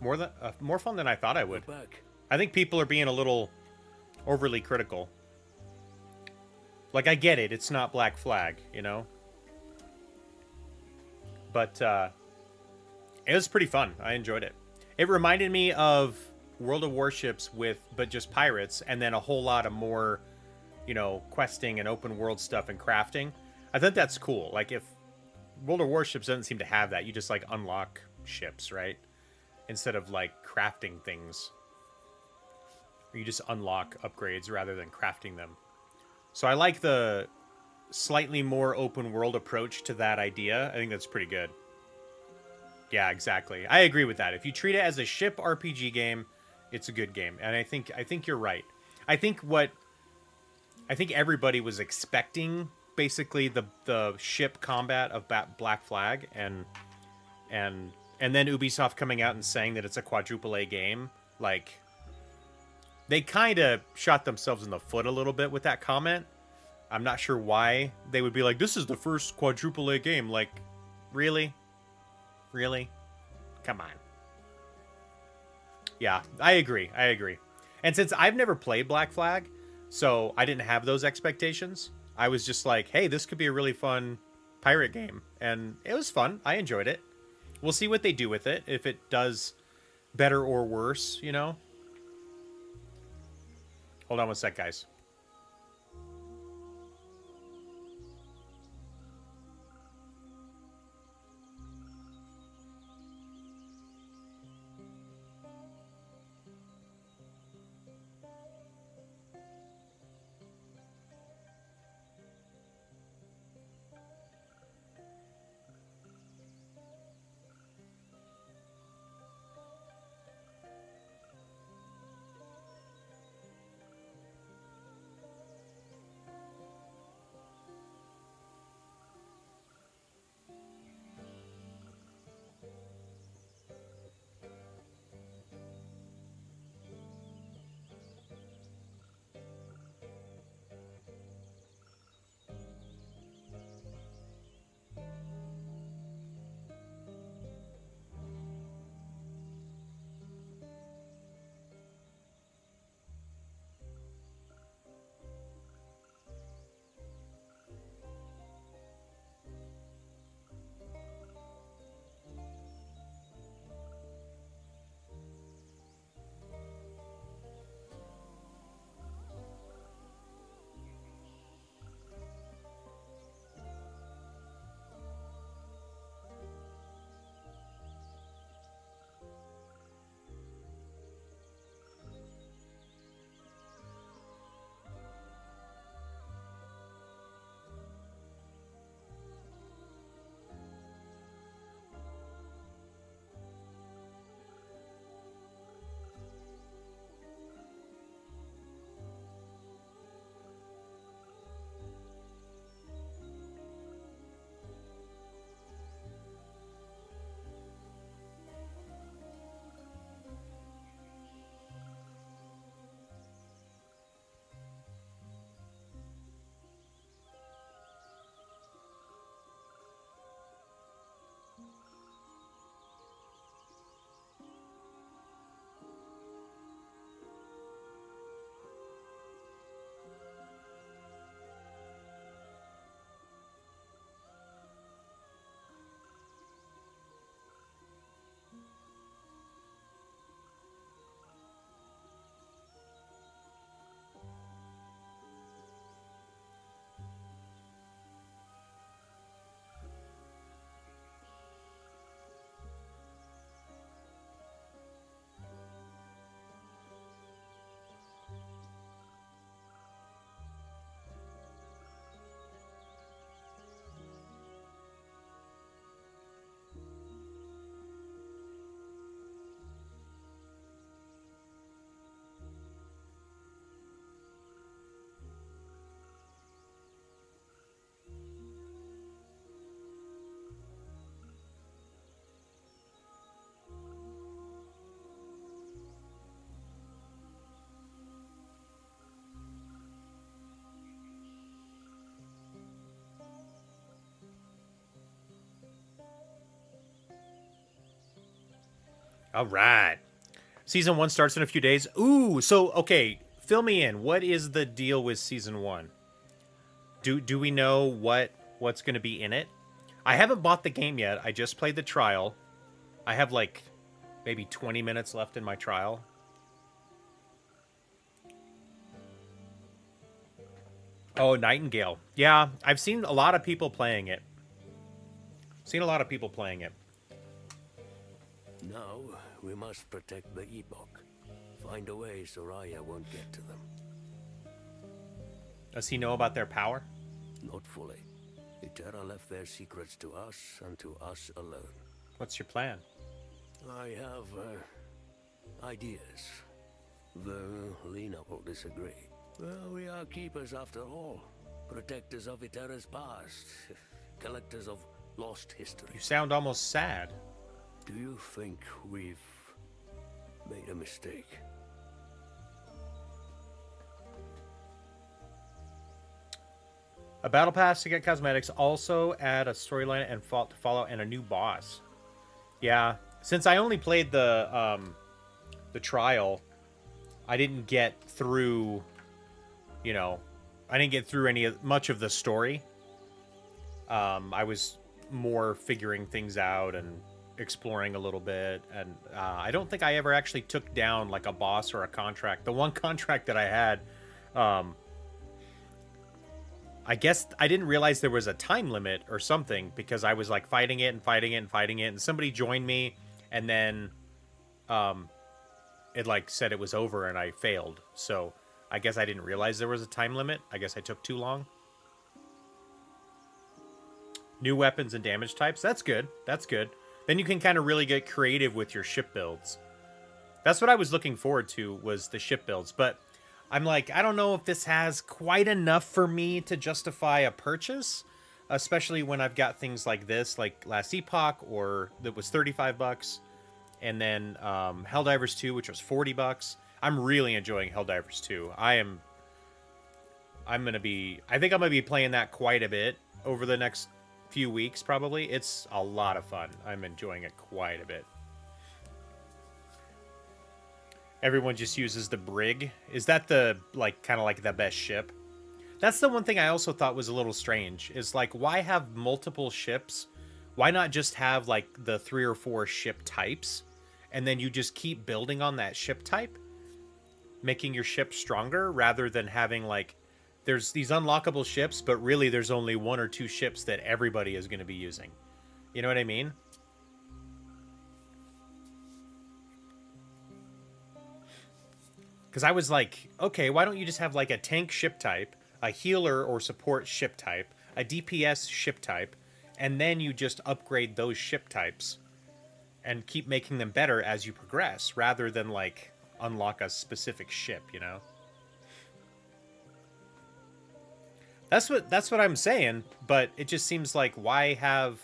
More fun than I thought I would. Back. I think people are being a little overly critical. Like, I get it. It's not Black Flag, you know? But, it was pretty fun. I enjoyed it. It reminded me of World of Warships but just pirates, and then a whole lot of more, questing and open world stuff and crafting. I think that's cool. Like, if World of Warships doesn't seem to have that, you just, unlock ships, right? Instead of, crafting things. Or you just unlock upgrades rather than crafting them. So I like the slightly more open world approach to that idea. I think that's pretty good. Yeah, exactly. I agree with that. If you treat it as a ship RPG game, it's a good game. And I think you're right. I think everybody was expecting basically the ship combat of Black Flag and then Ubisoft coming out and saying that it's a quadruple A game. They kind of shot themselves in the foot a little bit with that comment. I'm not sure why they would be like, this is the first quadruple A game. Really? Really? Come on. Yeah, I agree. And since I've never played Black Flag, so I didn't have those expectations, I was just like, hey, this could be a really fun pirate game. And it was fun. I enjoyed it. We'll see what they do with it, if it does better or worse, Hold on one sec, guys. All right. Season 1 starts in a few days. Ooh, so, okay, fill me in. What is the deal with Season 1? Do we know what's going to be in it? I haven't bought the game yet. I just played the trial. I have, like, maybe 20 minutes left in my trial. Oh, Nightingale. Yeah, I've seen a lot of people playing it. Now, we must protect the Epoch. Find a way so Raya won't get to them. Does he know about their power? Not fully. Eterra left their secrets to us and to us alone. What's your plan? I have, ideas. Though Lena will disagree. Well, we are keepers after all. Protectors of Eterra's past. Collectors of lost history. You sound almost sad. Do you think we've made a mistake? A battle pass to get cosmetics. Also add a storyline and Fallout and a new boss. Yeah, since I only played the trial, I didn't get through, you know, I didn't get through much of the story. I was more figuring things out and exploring a little bit, and I don't think I ever actually took down like a boss or a contract. The one contract that I had, I guess I didn't realize there was a time limit or something, because I was like fighting it, and somebody joined me, and then it like said it was over and I failed. So I guess I didn't realize there was a time limit. I guess I took too long. New weapons and damage types. That's good. That's good. Then you can kind of really get creative with your ship builds. That's what I was looking forward to, was the ship builds. But I'm like, I don't know if this has quite enough for me to justify a purchase, especially when I've got things like this, like last Epoch, or that was $35, and then Helldivers 2, which was $40. I'm really enjoying Helldivers 2. I think I'm gonna be playing that quite a bit over the next few weeks, probably. It's a lot of fun. I'm enjoying it quite a bit. Everyone just uses the brig. Is that the, like, kind of like the best ship? That's the one thing I also thought was a little strange, is like, why have multiple ships? Why not just have like the 3 or 4 ship types, and then you just keep building on that ship type, making your ship stronger, rather than having like, there's these unlockable ships, but really there's only 1 or 2 ships that everybody is going to be using. You know what I mean? Because I was like, okay, why don't you just have like a tank ship type, a healer or support ship type, a DPS ship type, and then you just upgrade those ship types and keep making them better as you progress, rather than like unlock a specific ship, you know? That's what I'm saying, but it just seems like, why have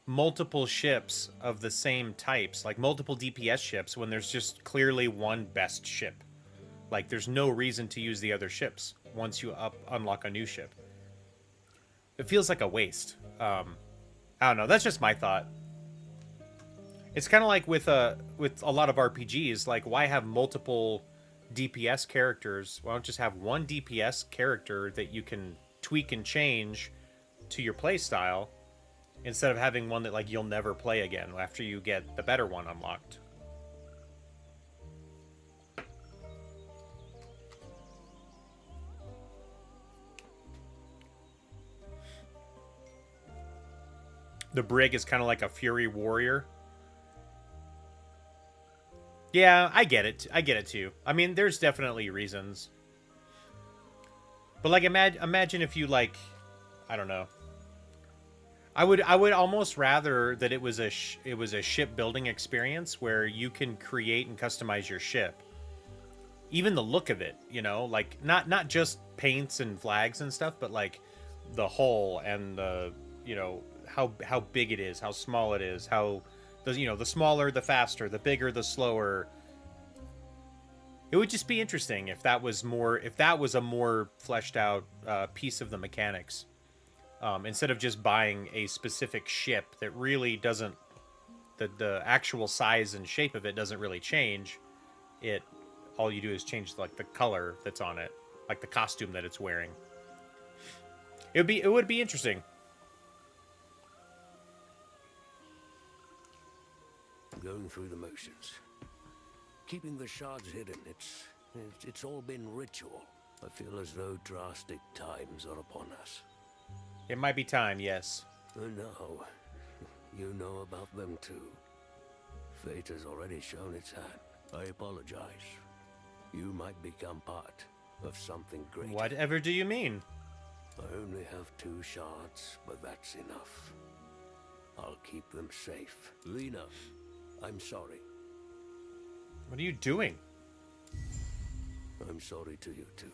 multiple ships of the same types, like multiple DPS ships, when there's just clearly one best ship? Like, there's no reason to use the other ships once you unlock a new ship. It feels like a waste. I don't know. That's just my thought. It's kind of like with a lot of RPGs. Like, why have multiple DPS characters? Why don't just have one DPS character that you can tweak and change to your playstyle, instead of having one that like you'll never play again after you get the better one unlocked? The brig is kind of like a Fury Warrior. Yeah, I get it. I get it too. I mean, there's definitely reasons. But like, imagine if you like, I don't know. I would almost rather that it was a shipbuilding experience where you can create and customize your ship. Even the look of it, you know, like not just paints and flags and stuff, but like the hull and the, you know, how big it is, how small it is, how the smaller the faster, the bigger the slower. It would just be interesting if that was a more fleshed out piece of the mechanics, instead of just buying a specific ship that really doesn't the actual size and shape of it doesn't really change. All you do is change like the color that's on it, like the costume that it's wearing. It would be interesting. Going through the motions. Keeping the shards hidden, it's all been ritual. I feel as though drastic times are upon us. It might be time, yes. And now, you know about them too. Fate has already shown its hand. I apologize. You might become part of something greater. Whatever do you mean? I only have 2 shards, but that's enough. I'll keep them safe. Lena, I'm sorry. What are you doing? I'm sorry to you too.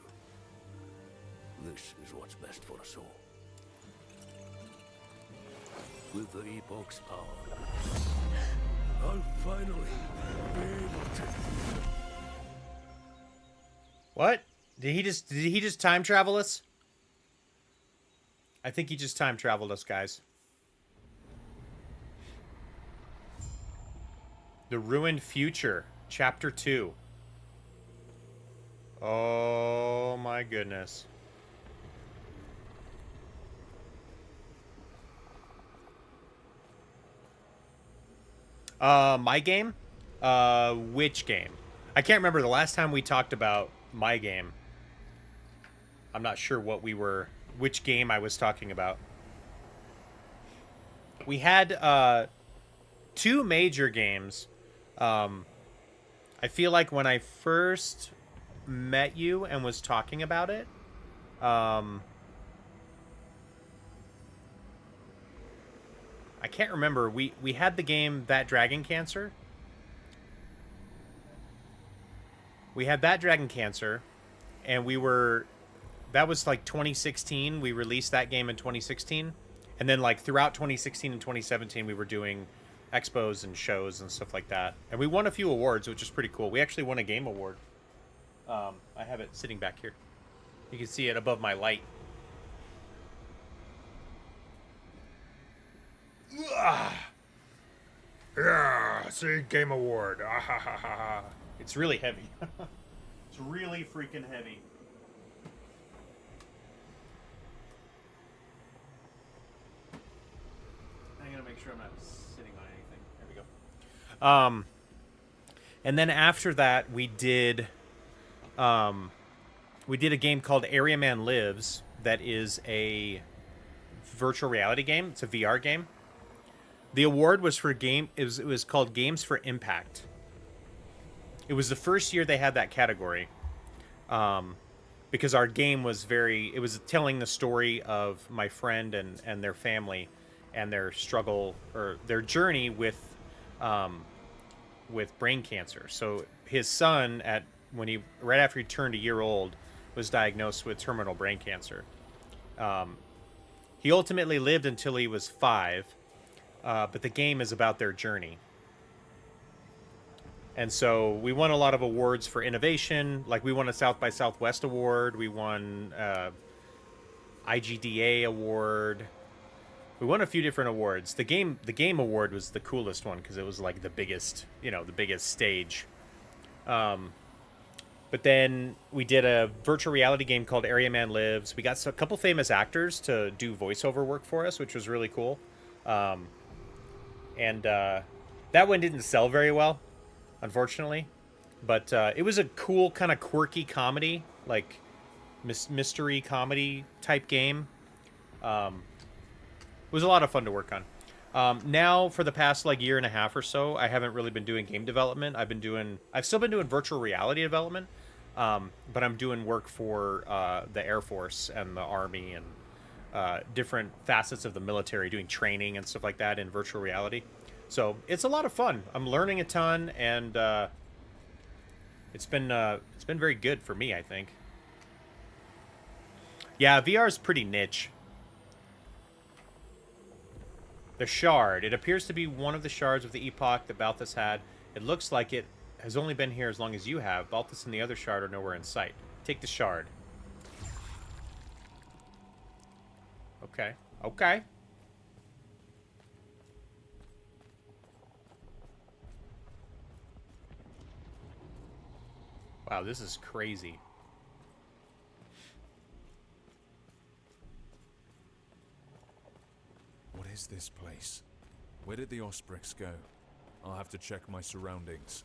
This is what's best for us all. With the Epoch's power, I'll finally be able to... What? Did he just time travel us? I think he just time traveled us, guys. The Ruined Future, Chapter 2. Oh my goodness. My game? Which game? I can't remember the last time we talked about my game. I'm not sure which game I was talking about. We had, 2 major games. I feel like when I first met you and was talking about it, I can't remember. We had the game That Dragon Cancer. We had That Dragon Cancer, and that was like 2016. We released that game in 2016. And then like throughout 2016 and 2017, we were doing expos and shows and stuff like that. And we won a few awards, which is pretty cool. We actually won a game award. I have it sitting back here. You can see it above my light. Yeah, see, game award. It's really heavy. It's really freaking heavy. I'm gonna make sure I'm not sitting on anything. There we go. And then after that, we did a game called Area Man Lives. That is a virtual reality game. It's a VR game. The award was for game. It was called Games for Impact. It was the first year they had that category, because our game was it was telling the story of my friend and their family, and their struggle or their journey with brain cancer. So his son, right after he turned a year old, was diagnosed with terminal brain cancer. He ultimately lived until he was 5, but the game is about their journey. And so we won a lot of awards for innovation. Like we won a South by Southwest award. We won IGDA award. We won a few different awards. The game award was the coolest one because it was like the biggest stage. But then we did a virtual reality game called Area Man Lives. We got a couple famous actors to do voiceover work for us, which was really cool. And that one didn't sell very well, unfortunately. But it was a cool kind of quirky comedy, like mystery comedy type game. It was a lot of fun to work on. Now, for the past year and a half or so, I haven't really been doing game development. I've still been doing virtual reality development, but I'm doing work for the Air Force and the Army and different facets of the military, doing training and stuff like that in virtual reality. So it's a lot of fun. I'm learning a ton, and it's been very good for me, I think. Yeah, VR is pretty niche. The shard. It appears to be one of the shards of the Epoch that Balthus had. It looks like it has only been here as long as you have. Balthus and the other shard are nowhere in sight. Take the shard. Okay. Okay. Wow, this is crazy. What is this place? Where did the Osprix go? I'll have to check my surroundings.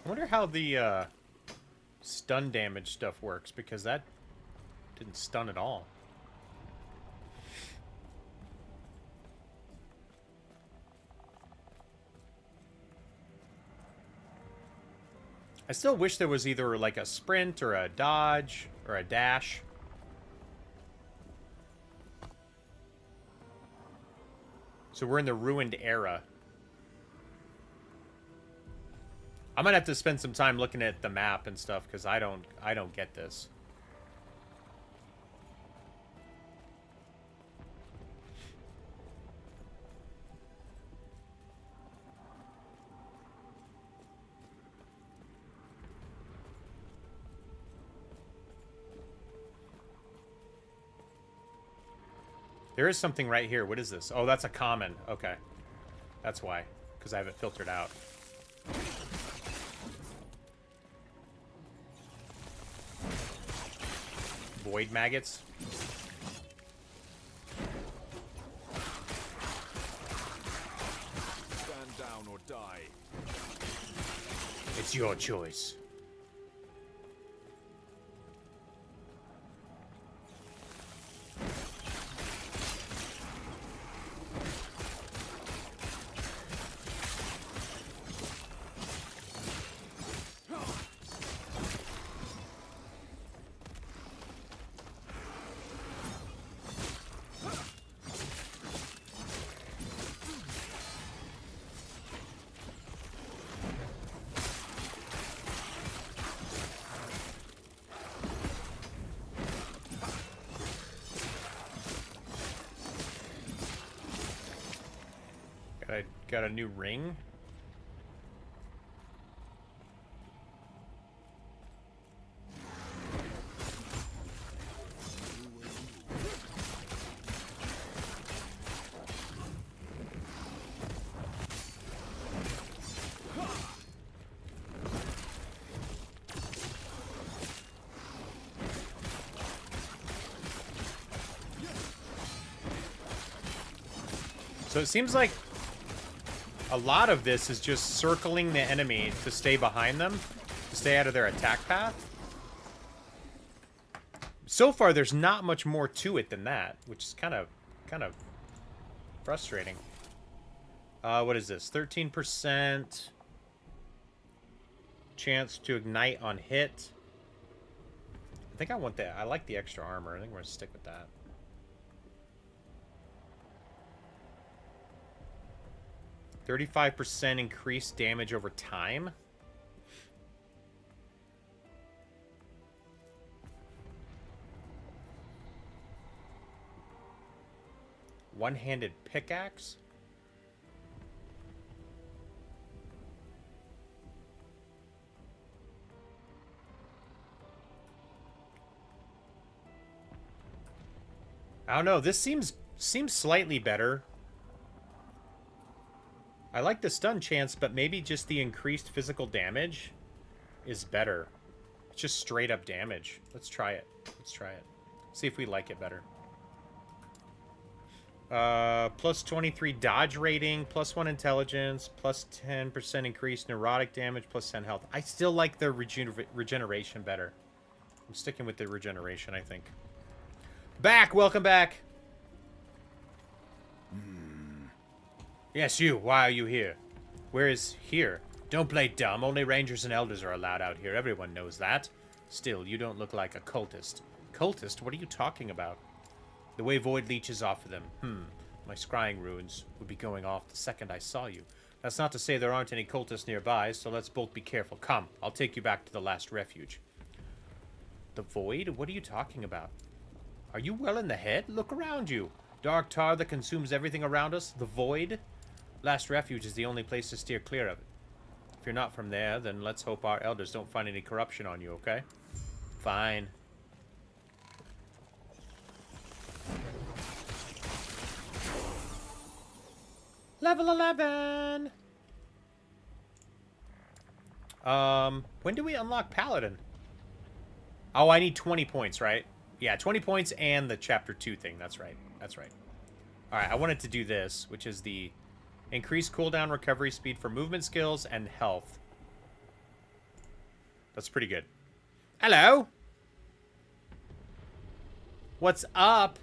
I wonder how the stun damage stuff works, because that didn't stun at all. I still wish there was either like a sprint or a dodge or a dash. So we're in the ruined era. I might have to spend some time looking at the map and stuff, because I don't get this. There is something right here. What is this? Oh, that's a common. Okay. That's why. Because I have it filtered out. Void maggots. Stand down or die. It's your choice. Got a new ring. So it seems like a lot of this is just circling the enemy to stay behind them, to stay out of their attack path. So far, there's not much more to it than that, which is kind of frustrating. What is this? 13% chance to ignite on hit. I think I want that. I like the extra armor. I think we're gonna stick with that. 35% increased damage over time. One-handed pickaxe. I don't know. This seems slightly better. I like the stun chance, but maybe just the increased physical damage is better. It's just straight up damage. Let's try it. Let's try it. See if we like it better. Plus 23 dodge rating, plus 1 intelligence, plus 10% increased neurotic damage, plus 10 health. I still like the regeneration better. I'm sticking with the regeneration, I think. Back! Welcome back! Yes, you. Why are you here? Where is here? Don't play dumb. Only rangers and elders are allowed out here. Everyone knows that. Still, you don't look like a cultist. Cultist? What are you talking about? The way void leeches off of them. My scrying runes would be going off the second I saw you. That's not to say there aren't any cultists nearby, so let's both be careful. Come, I'll take you back to the last refuge. The void? What are you talking about? Are you well in the head? Look around you. Dark tar that consumes everything around us? The void? Last refuge is the only place to steer clear of it. If you're not from there, then let's hope our elders don't find any corruption on you, okay? Fine. Level 11! When do we unlock Paladin? Oh, I need 20 points, right? Yeah, 20 points and the Chapter 2 thing. That's right. That's right. Alright, I wanted to do this, which is the increased cooldown recovery speed for movement skills and health. That's pretty good. Hello! What's up?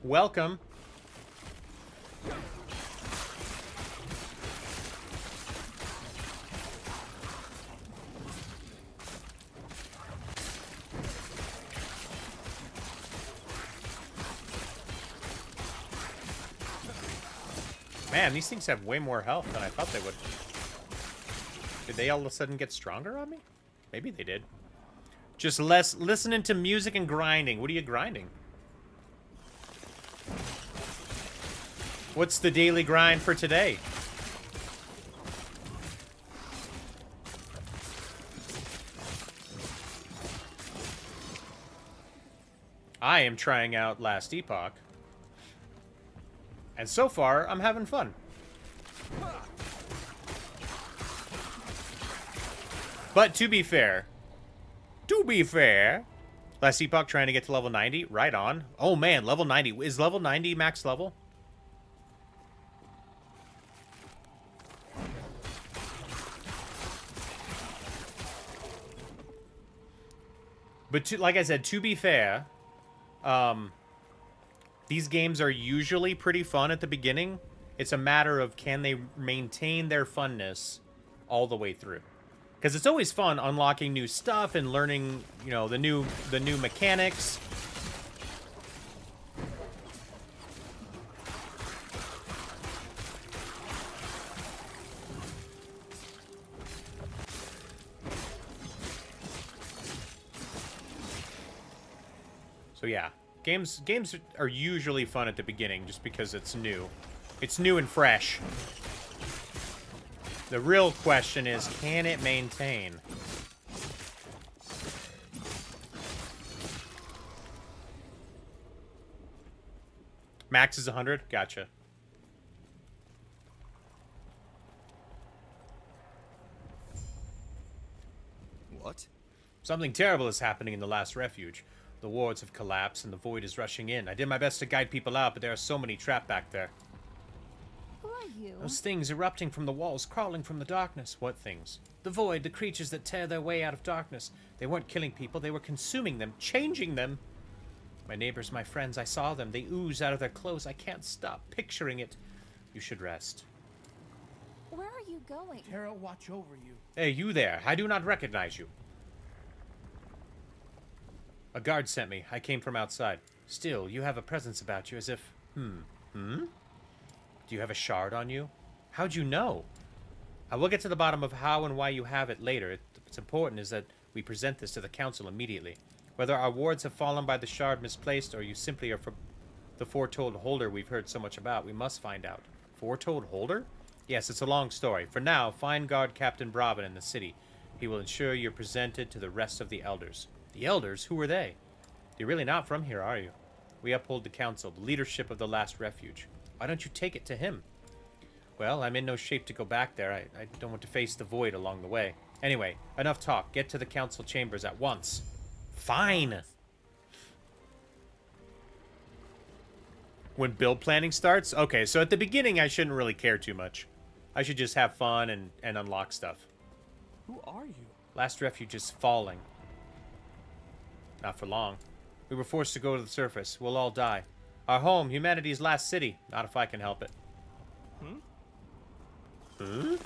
Welcome. Man, these things have way more health than I thought they would. Did they all of a sudden get stronger on me? Maybe they did. Just listening to music and grinding. What are you grinding? What's the daily grind for today? I am trying out Last Epoch. And so far, I'm having fun. But to be fair, Last Epoch trying to get to level 90, right on. Oh man, level 90. Is level 90 max level? But like I said, to be fair, these games are usually pretty fun at the beginning. It's a matter of can they maintain their funness all the way through. Because it's always fun unlocking new stuff and learning, you know, the new mechanics. So yeah, games are usually fun at the beginning just because it's new. It's new and fresh. The real question is, can it maintain? Max is 100? Gotcha. What? Something terrible is happening in the last refuge. The wards have collapsed and the void is rushing in. I did my best to guide people out, but there are so many trapped back there. Who are you? Those things erupting from the walls, crawling from the darkness. What things? The void, the creatures that tear their way out of darkness. They weren't killing people, they were consuming them, changing them. My neighbors, my friends, I saw them. They ooze out of their clothes. I can't stop picturing it. You should rest. Where are you going? Terra, watch over you. Hey, you there. I do not recognize you. A guard sent me. I came from outside. Still, you have a presence about you as if... Do you have a shard on you? How'd you know? I will get to the bottom of how and why you have it later. What's important is that we present this to the council immediately. Whether our wards have fallen by the shard misplaced or you simply are the foretold holder we've heard so much about, we must find out. Foretold holder? Yes, it's a long story. For now, find guard Captain Bravin in the city. He will ensure you're presented to the rest of the elders. The elders? Who are they? You're really not from here, are you? We uphold the council, the leadership of the last refuge. Why don't you take it to him? Well, I'm in no shape to go back there. I don't want to face the void along the way. Anyway, enough talk. Get to the council chambers at once. Fine. When build planning starts? Okay, so at the beginning I shouldn't really care too much. I should just have fun and unlock stuff. Who are you? Last refuge is falling. Not for long. We were forced to go to the surface. We'll all die. Our home, humanity's last city. Not if I can help it. Hmm?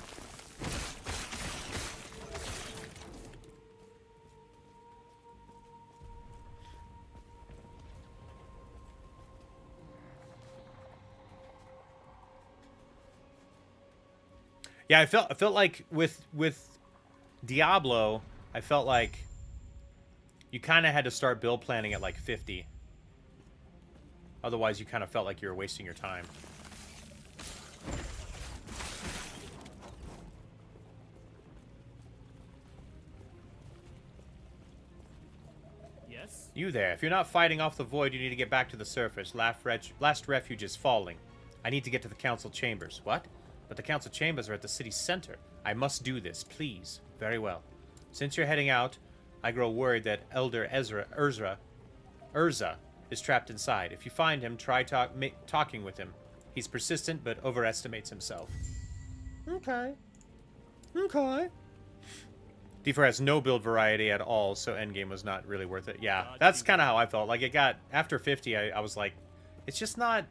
Yeah, I felt like with Diablo, I felt like you kind of had to start build planning at like 50. Otherwise, you kind of felt like you were wasting your time. Yes? You there. If you're not fighting off the void, you need to get back to the surface. Last refuge is falling. I need to get to the council chambers. What? But the council chambers are at the city center. I must do this, please. Very well. Since you're heading out, I grow worried that Elder Urza is trapped inside. If you find him, try talking with him. He's persistent, but overestimates himself. Okay. Okay. D4 has no build variety at all, so endgame was not really worth it. Yeah, that's kind of how I felt. Like, it got... After 50, I was like, it's just not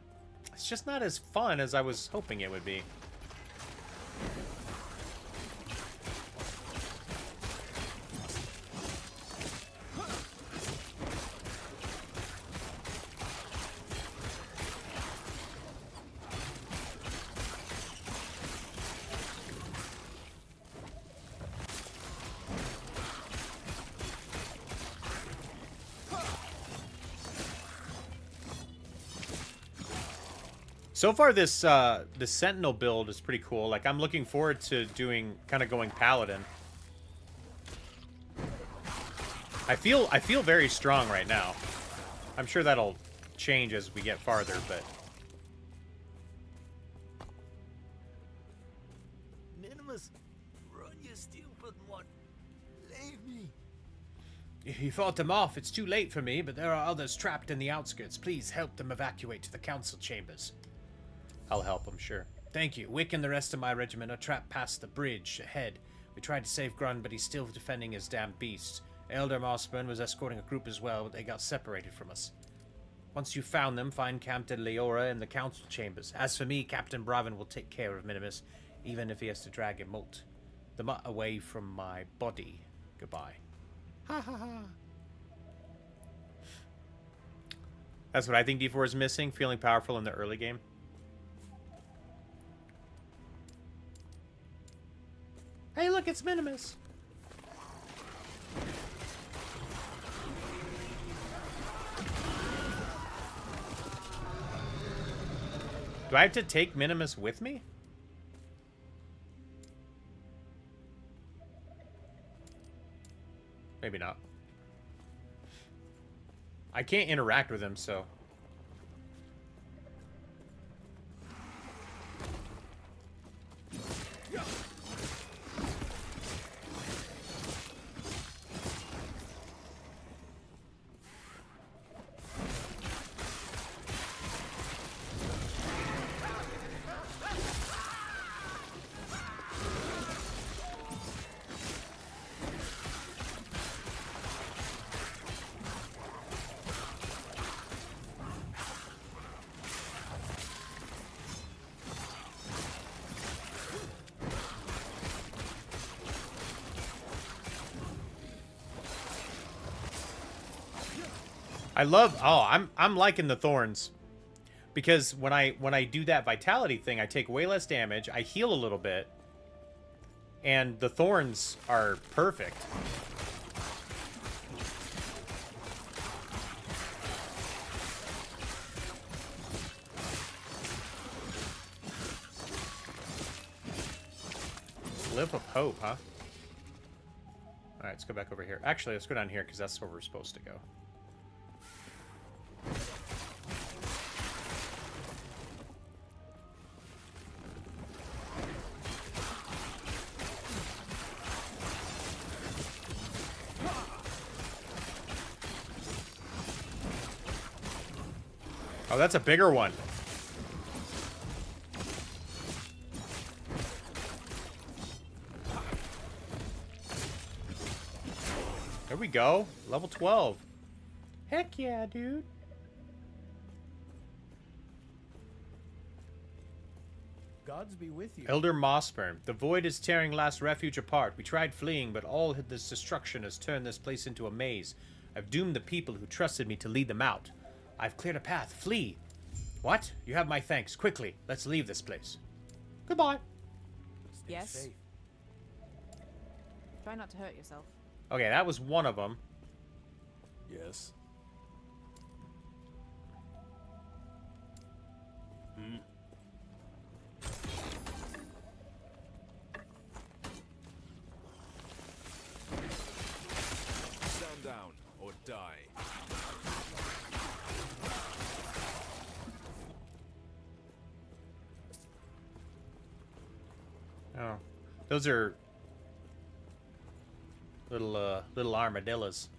as fun as I was hoping it would be. So far, this the Sentinel build is pretty cool. Like, I'm looking forward to going Paladin. I feel very strong right now. I'm sure that'll change as we get farther, but Minimus, run you stupid one. Leave me. you fought them off. It's too late for me, but there are others trapped in the outskirts. Please help them evacuate to the council chambers. I'll help, I'm sure. Thank you. Wick and the rest of my regiment are trapped past the bridge ahead. We tried to save Grun, but he's still defending his damn beasts. Elder Mossburn was escorting a group as well, but they got separated from us. Once you've found them, find Captain Leora in the council chambers. As for me, Captain Bravin will take care of Minimus, even if he has to drag a molt. The mutt away from my body. Goodbye. Ha ha ha. That's what I think D4 is missing, feeling powerful in the early game. Hey, look, it's Minimus. Do I have to take Minimus with me? Maybe not. I can't interact with him, so... I love... Oh, I'm liking the thorns. Because when I do that vitality thing, I take way less damage, I heal a little bit, and the thorns are perfect. Lip of Hope, huh? Alright, let's go back over here. Actually, let's go down here, because that's where we're supposed to go. Oh, that's a bigger one. There we go. Level 12. Heck yeah, dude. Gods be with you. Elder Mossburn. The void is tearing Last Refuge apart. We tried fleeing, but all this destruction has turned this place into a maze. I've doomed the people who trusted me to lead them out. I've cleared a path. Flee. What? You have my thanks. Quickly, let's leave this place. Goodbye. Stay Yes? safe. Try not to hurt yourself. Okay, that was one of them. Yes. Stand down or die. Oh, those are little armadillos.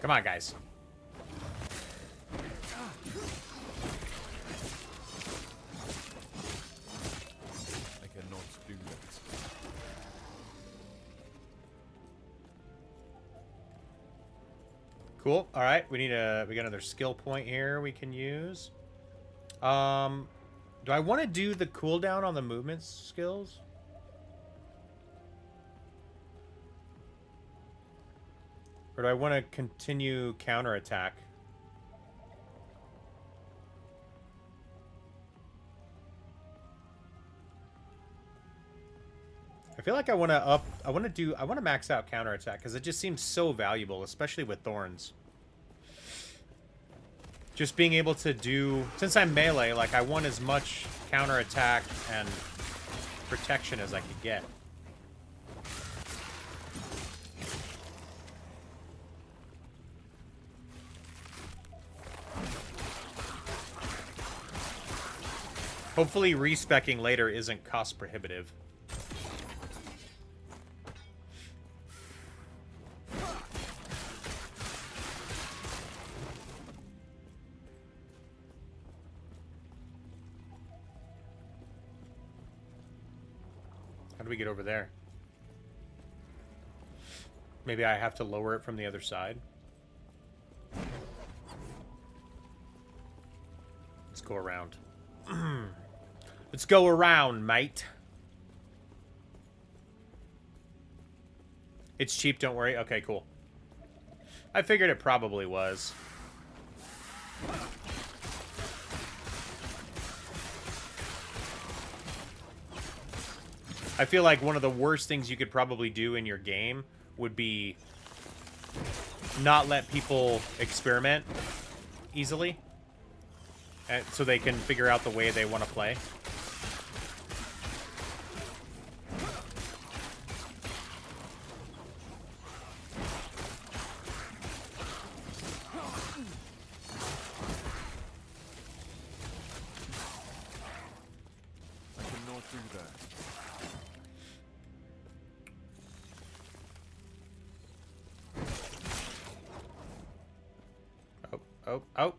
Come on, guys. I cannot do that. Cool. All right, we got another skill point here we can use. Do I want to do the cooldown on the movement skills? Or do I want to continue counterattack? I feel like I want to max out counterattack because it just seems so valuable, especially with thorns. Just being able to do, since I'm melee, like I want as much counterattack and protection as I could get. Hopefully respecking later isn't cost prohibitive. How do we get over there? Maybe I have to lower it from the other side. Let's go around. Let's go around, mate. It's cheap, don't worry. Okay, cool. I figured it probably was. I feel like one of the worst things you could probably do in your game would be not let people experiment easily, and so they can figure out the way they want to play. I cannot do that.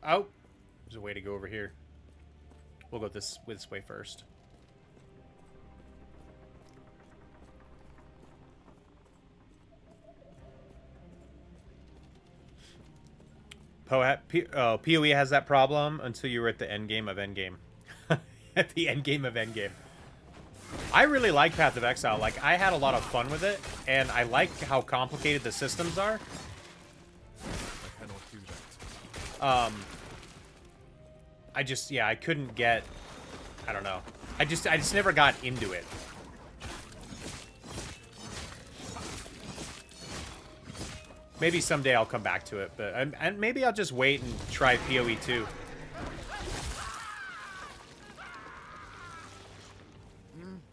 Oh. There's a way to go over here. We'll go this way first. PoE has that problem until you were at the end game of Endgame. At the end game of Endgame. I really like Path of Exile. Like, I had a lot of fun with it, and I like how complicated the systems are. I cannot do that. I couldn't get, I don't know. I just never got into it. Maybe someday I'll come back to it, but and maybe I'll just wait and try PoE 2.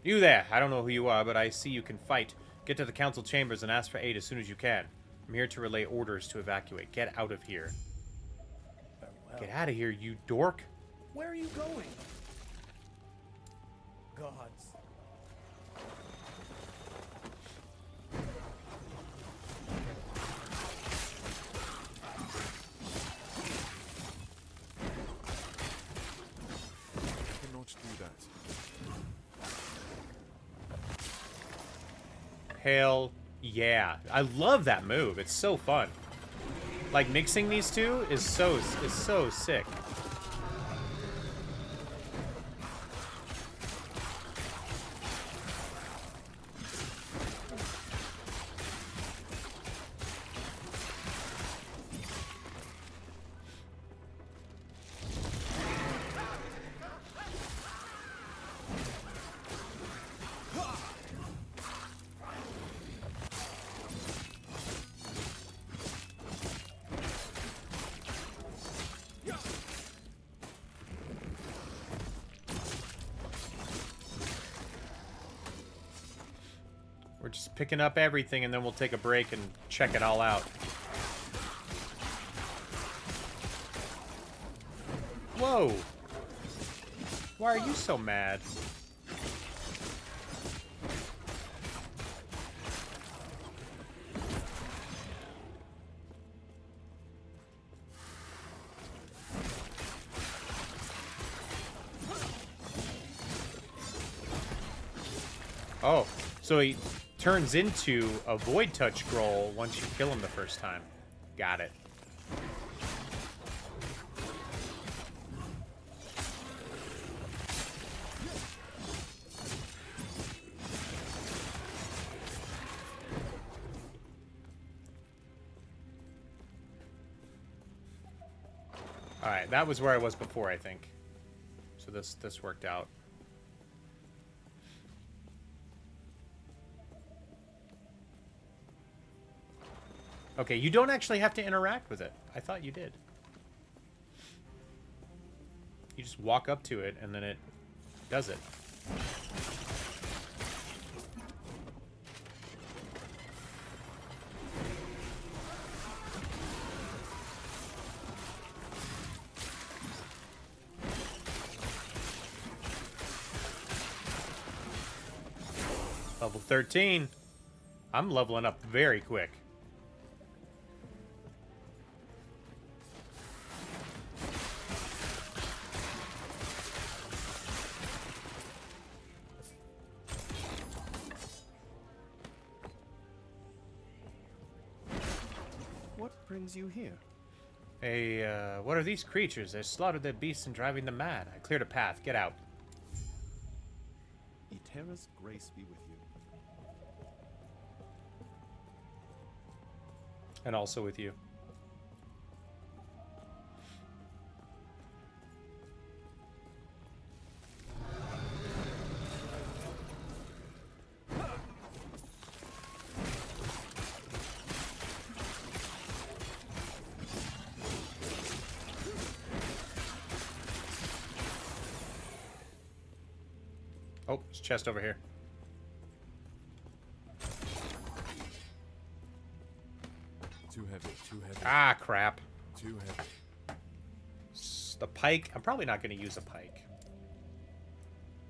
You there. I don't know who you are, but I see you can fight. Get to the council chambers and ask for aid as soon as you can. I'm here to relay orders to evacuate. Get out of here. Get out of here, you dork. Where are you going? Gods. let's do that. Hell yeah. I love that move. It's so fun. Like, mixing these two is so sick. We're just picking up everything, and then we'll take a break and check it all out. Whoa! Why are you so mad? Oh, so he turns into a Void Touch scroll once you kill him the first time. Got it. Alright, that was where I was before, I think. So this worked out. Okay, you don't actually have to interact with it. I thought you did. You just walk up to it, and then it does it. Level 13. I'm leveling up very quick. What brings you here? What are these creatures? They slaughtered their beasts and driving them mad. I cleared a path. Get out. Eterra's grace be with you. And also with you. Oh, there's a chest over here. Too heavy, too heavy, Ah, crap. too heavy. The pike. I'm probably not going to use a pike.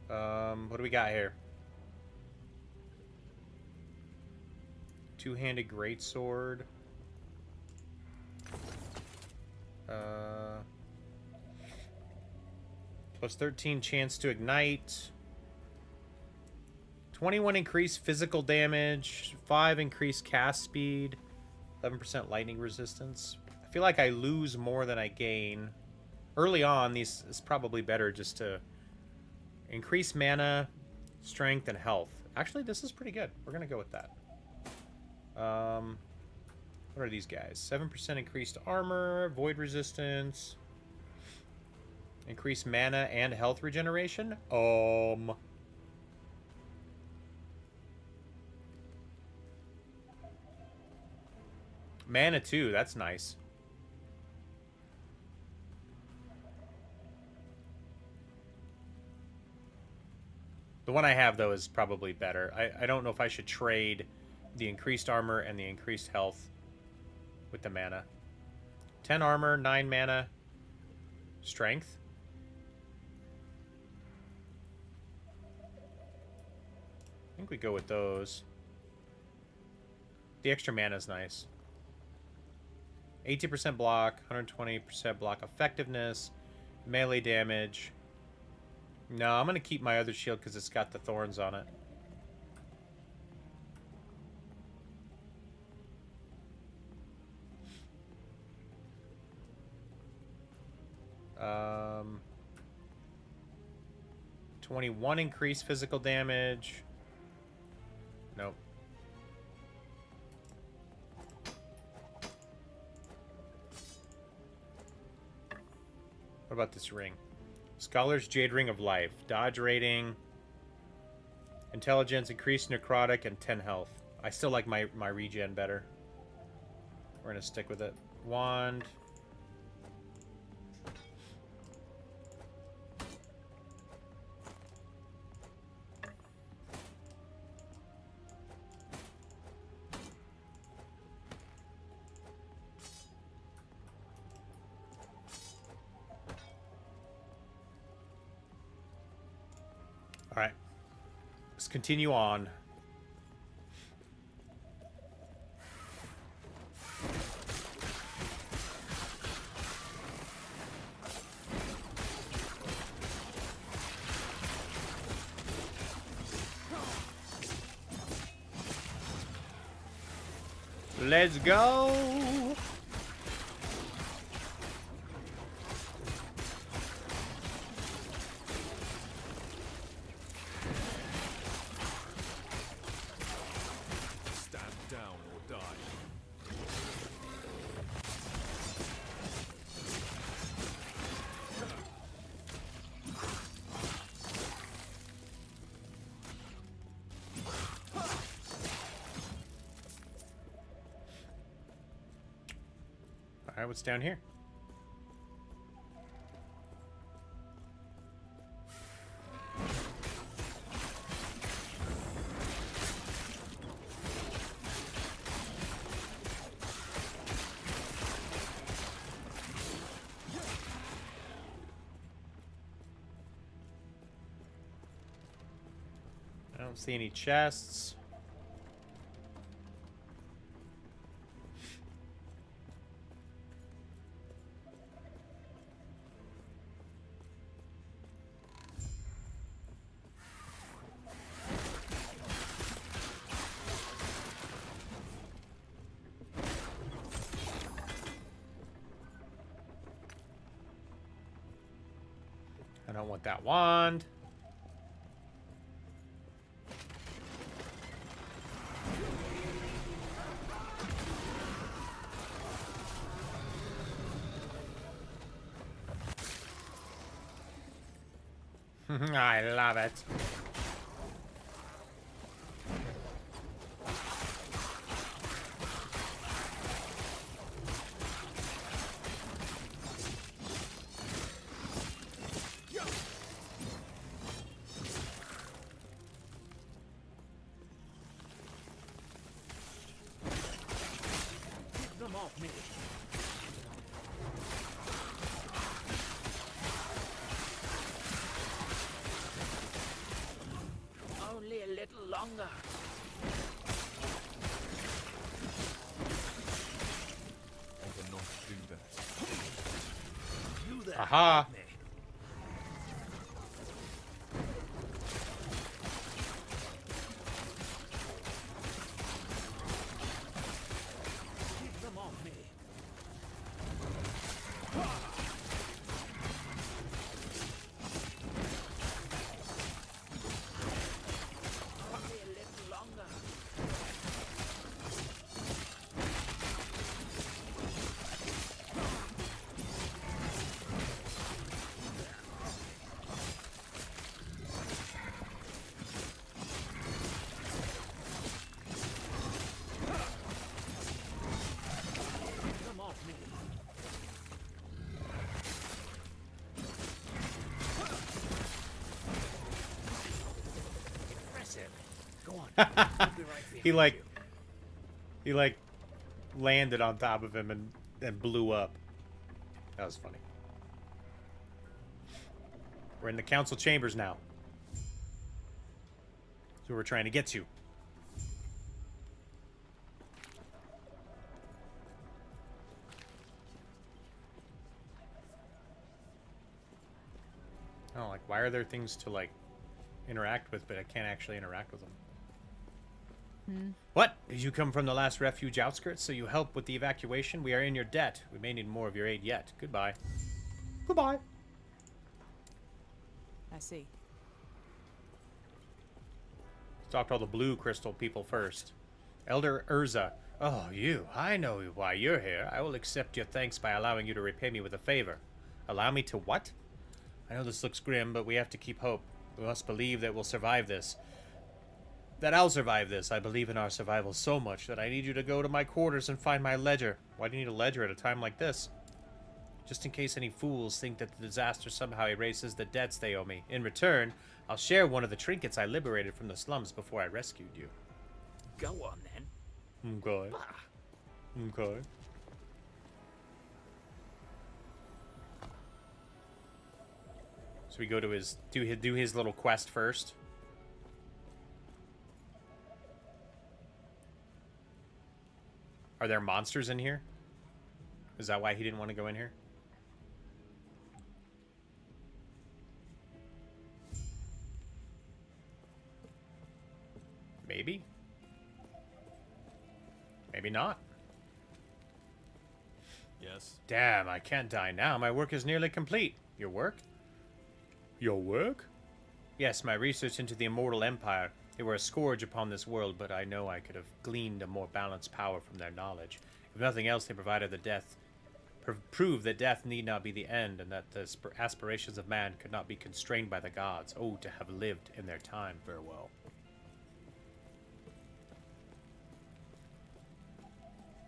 What do we got here? Two-handed greatsword. Plus 13 chance to ignite. 21 increased physical damage. 5 increased cast speed. 11% lightning resistance. I feel like I lose more than I gain. Early on, these is probably better just to increase mana, strength, and health. Actually, this is pretty good. We're going to go with that. What are these guys? 7% increased armor, void resistance, increased mana and health regeneration. Mana too, that's nice. The one I have, though, is probably better. I don't know if I should trade the increased armor and the increased health with the mana. 10 armor, 9 mana, strength. I think we go with those. The extra mana is nice. 80% block, 120% block effectiveness, melee damage, No, I'm gonna keep my other shield because it's got the thorns on it. Um, 21 increased physical damage. Nope. What about this ring? Scholar's Jade Ring of Life. Dodge rating, intelligence, increased necrotic, and 10 health. I still like my regen better. We're gonna stick with it. Wand. All right. Let's continue on. Let's go. Stand down or die. All right, what's down here? I don't see any chests. I don't want that wand. I love it. Keep them off me. Only a little longer. Better not do that. You there. Aha. help me. Keep them off me. Only a little longer. Keep them off me. Impressive. Go on. I'll be right He behind like you. he like landed on top of him and blew up. That was funny. We're in the council chambers now. That's where we're trying to get to. I don't like Why are there things to, like, interact with, but I can't actually interact with them? What? Did you come from the last refuge outskirts, so you help with the evacuation? We are in your debt. We may need more of your aid yet. Goodbye. Goodbye. I see. Let's talk to all the blue crystal people first. Elder Urza. Oh, you. I know why you're here. I will accept your thanks by allowing you to repay me with a favor. Allow me to what? I know this looks grim, but we have to keep hope. We must believe that we'll survive this. That I'll survive this. I believe in our survival so much that I need you to go to my quarters and find my ledger. Why do you need a ledger at a time like this? Just in case any fools think that the disaster somehow erases the debts they owe me. In return, I'll share one of the trinkets I liberated from the slums before I rescued you. Go on, then. Okay. Okay. So we go to his do his little quest first. Are there monsters in here? Is that why he didn't want to go in here? Maybe. Maybe not. Yes. Damn, I can't die now. My work is nearly complete. Your work? Your work? Yes, my research into the Immortal Empire. They were a scourge upon this world, but I know I could have gleaned a more balanced power from their knowledge. If nothing else, they provided the death, proved that death need not be the end, and that the aspirations of man could not be constrained by the gods. Oh, to have lived in their time. Farewell.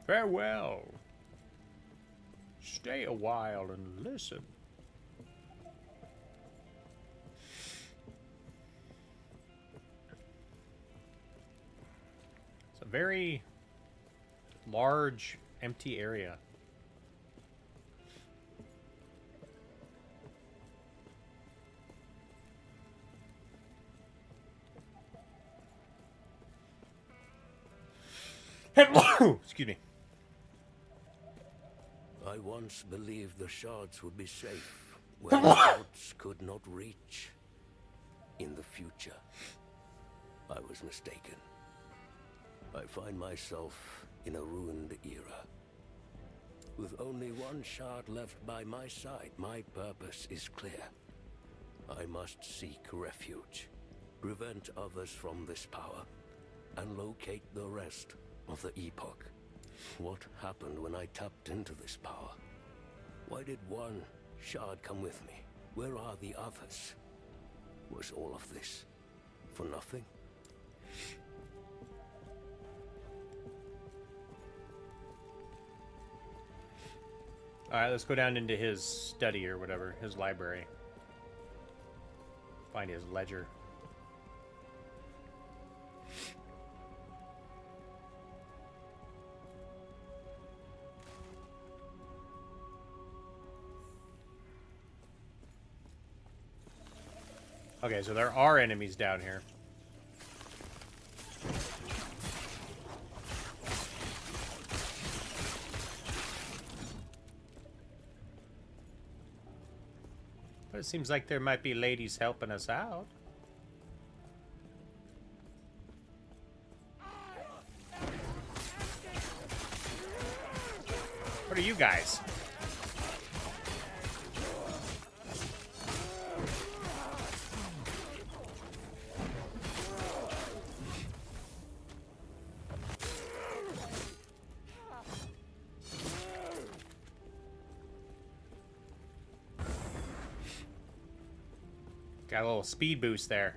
Farewell. Stay a while and listen. It's a very large, empty area. Excuse me. I once believed the shards would be safe where the gods could not reach. In the future, I was mistaken. I find myself in a ruined era. With only one shard left by my side, my purpose is clear. I must seek refuge, prevent others from this power, and locate the rest of the Epoch. What happened when I tapped into this power? Why did one shard come with me? Where are the others? Was all of this for nothing? Alright, let's go down into his study or whatever, his library. Find his ledger. Okay, so there are enemies down here. But it seems like there might be ladies helping us out. What are you guys? Got a little speed boost there.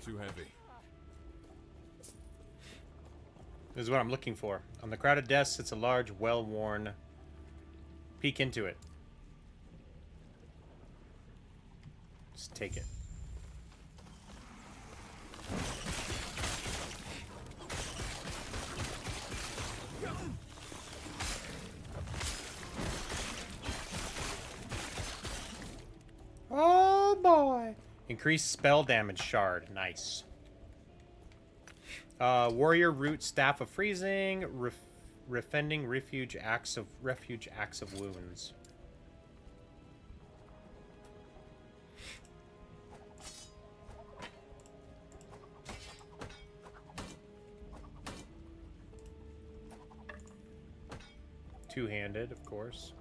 Too heavy. This is what I'm looking for. On the crowded desk sits a large, well-worn... Peek into it. Just take it. Increased spell damage shard. Nice. Warrior root staff of freezing. Refending refuge axe of wounds. Two-handed, of course.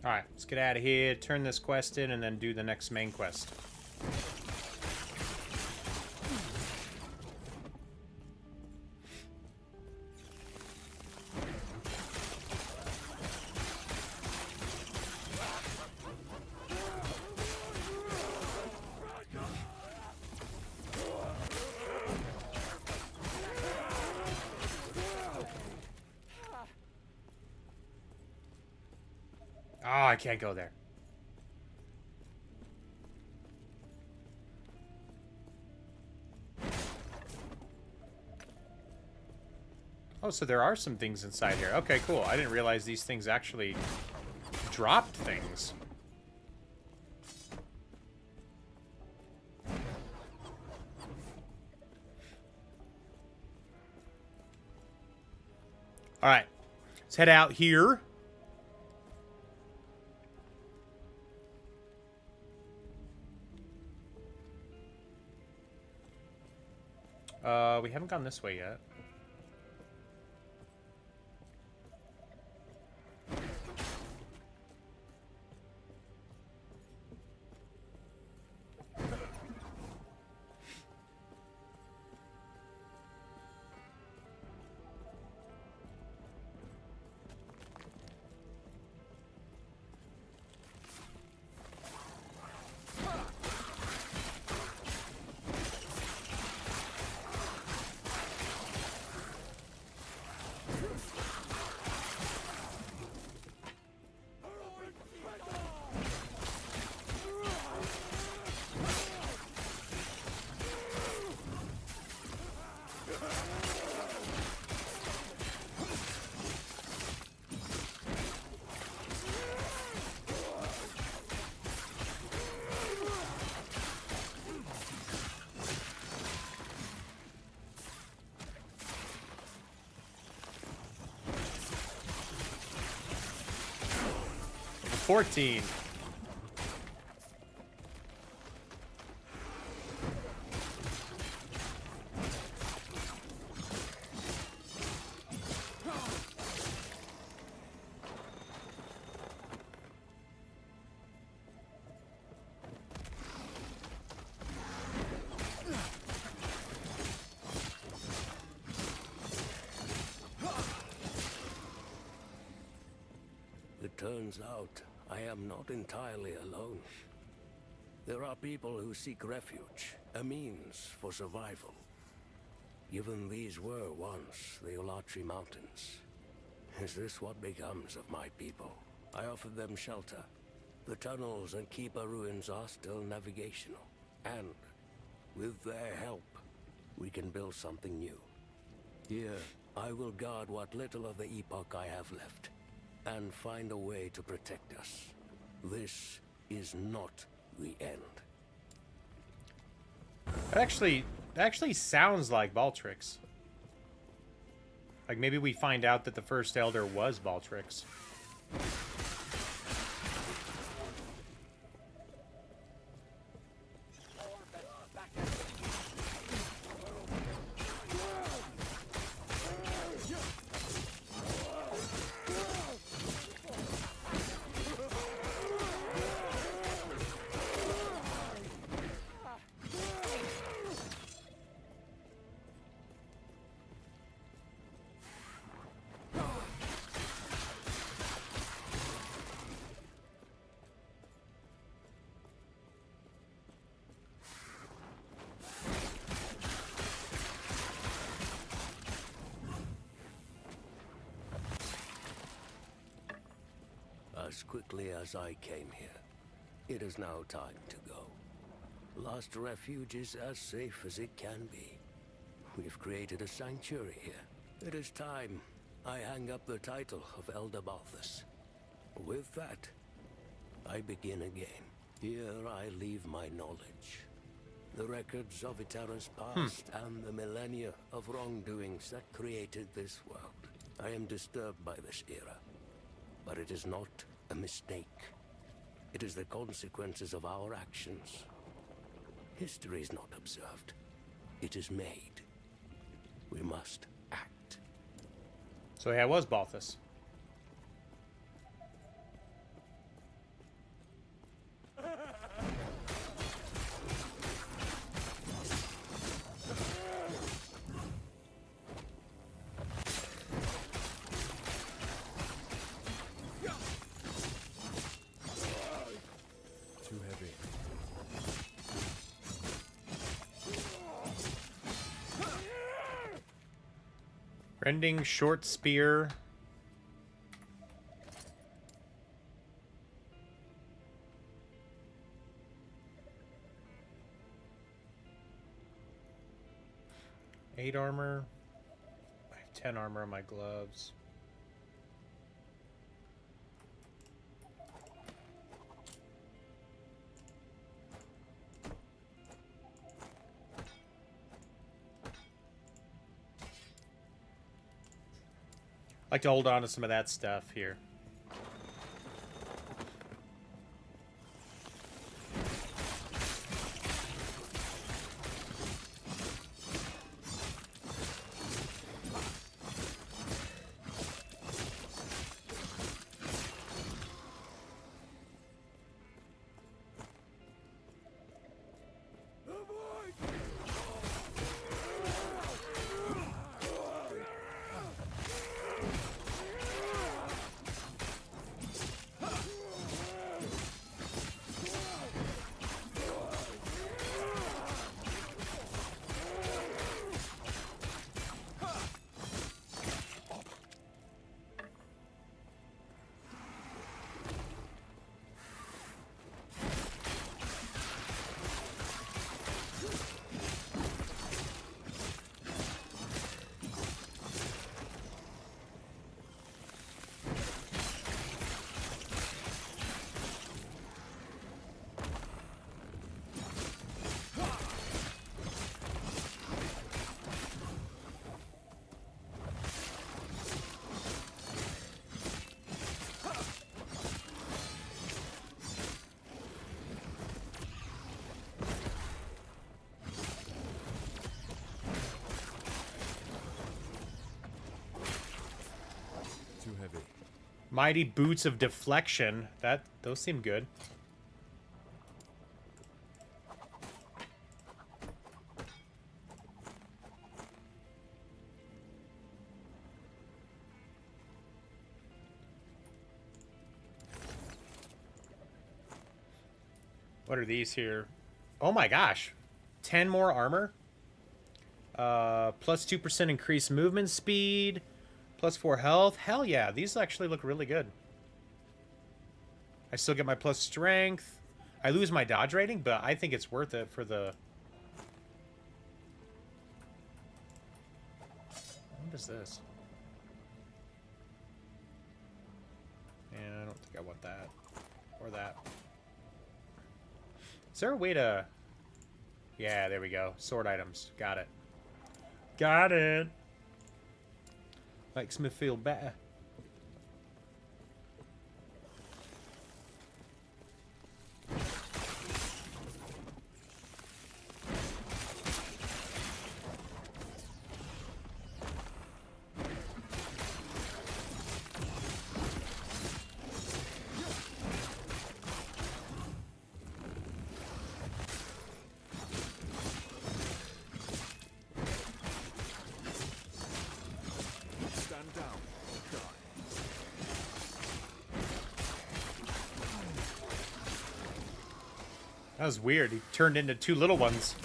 Alright, let's get out of here, turn this quest in, and then do the next main quest. Oh, I can't go there. Oh, so there are some things inside here. Okay, cool. I didn't realize these things actually dropped things. All right. Let's head out here. We haven't gone this way yet. Level 14. It turns out I am not entirely alone. There are people who seek refuge, a means for survival. Given these were once the Olatri Mountains, is this what becomes of my people? I offered them shelter. The tunnels and Keeper ruins are still navigational, and with their help, we can build something new. Here, I will guard what little of the Epoch I have left, and find a way to protect us. This is not the end. That actually sounds like Baltrix. Like maybe we find out that the first Elder was Baltrix. As quickly as I came here, It is now time to go. Lost Refuge is as safe as it can be. We've created a sanctuary here. It is time I hang up the title of Elder Balthus. With that, I begin again. Here I leave my knowledge. The records of Eterra's past and the millennia of wrongdoings that created this world. I am disturbed by this era, but it is not a mistake. It is the consequences of our actions. History is not observed. It is made. We must act. So yeah, it was Balthus. Too heavy. Rending short spear. Eight armor. I have 10 armor on my gloves. I like to hold on to some of that stuff here. Too heavy. Mighty boots of deflection. Those seem good. What are these here? Oh my gosh. 10 more armor. Plus 2% increased movement speed. Plus 4 health. Hell yeah. These actually look really good. I still get my plus strength. I lose my dodge rating, but I think it's worth it for the... What is this? Yeah, I don't think I want that. Or that. Is there a way to... Yeah, there we go. Sword items. Got it. Got it. Makes me feel better. Stand down. Die. That was weird. He turned into two little ones.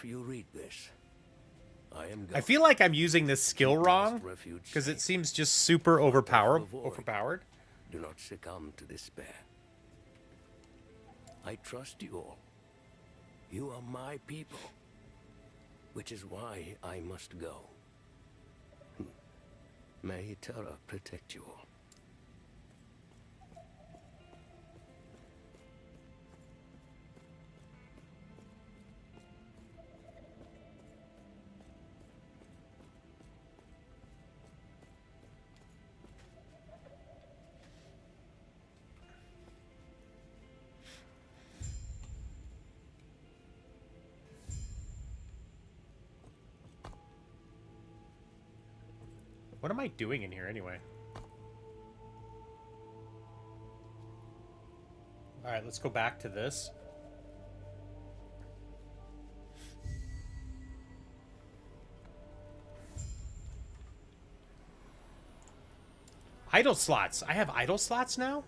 if you read this, I am I feel like I'm using this skill wrong refuge because it safe. seems just super overpowered. Do not succumb to despair. I trust you all. You are my people, which is why I must go. May Terra protect you all. What am I doing in here anyway? Alright, let's go back to this. Idle slots. I have idle slots now?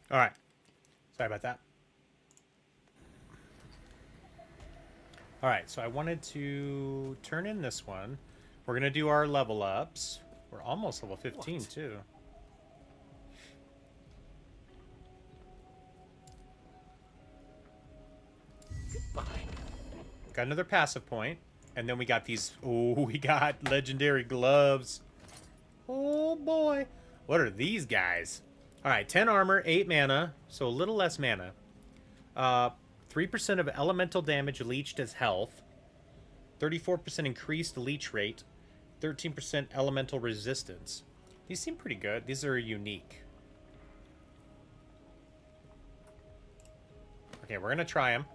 All right. Sorry about that. All right, so I wanted to turn in this one. We're going to do our level ups. We're almost level 15, too. Goodbye. Got another passive point. And then we got these... Oh, we got legendary gloves. Oh, boy. What are these guys? All right, 10 armor, 8 mana. So a little less mana. 3% of elemental damage leached as health. 34% increased leech rate. 13% elemental resistance. These seem pretty good. These are unique. Okay, we're going to try them.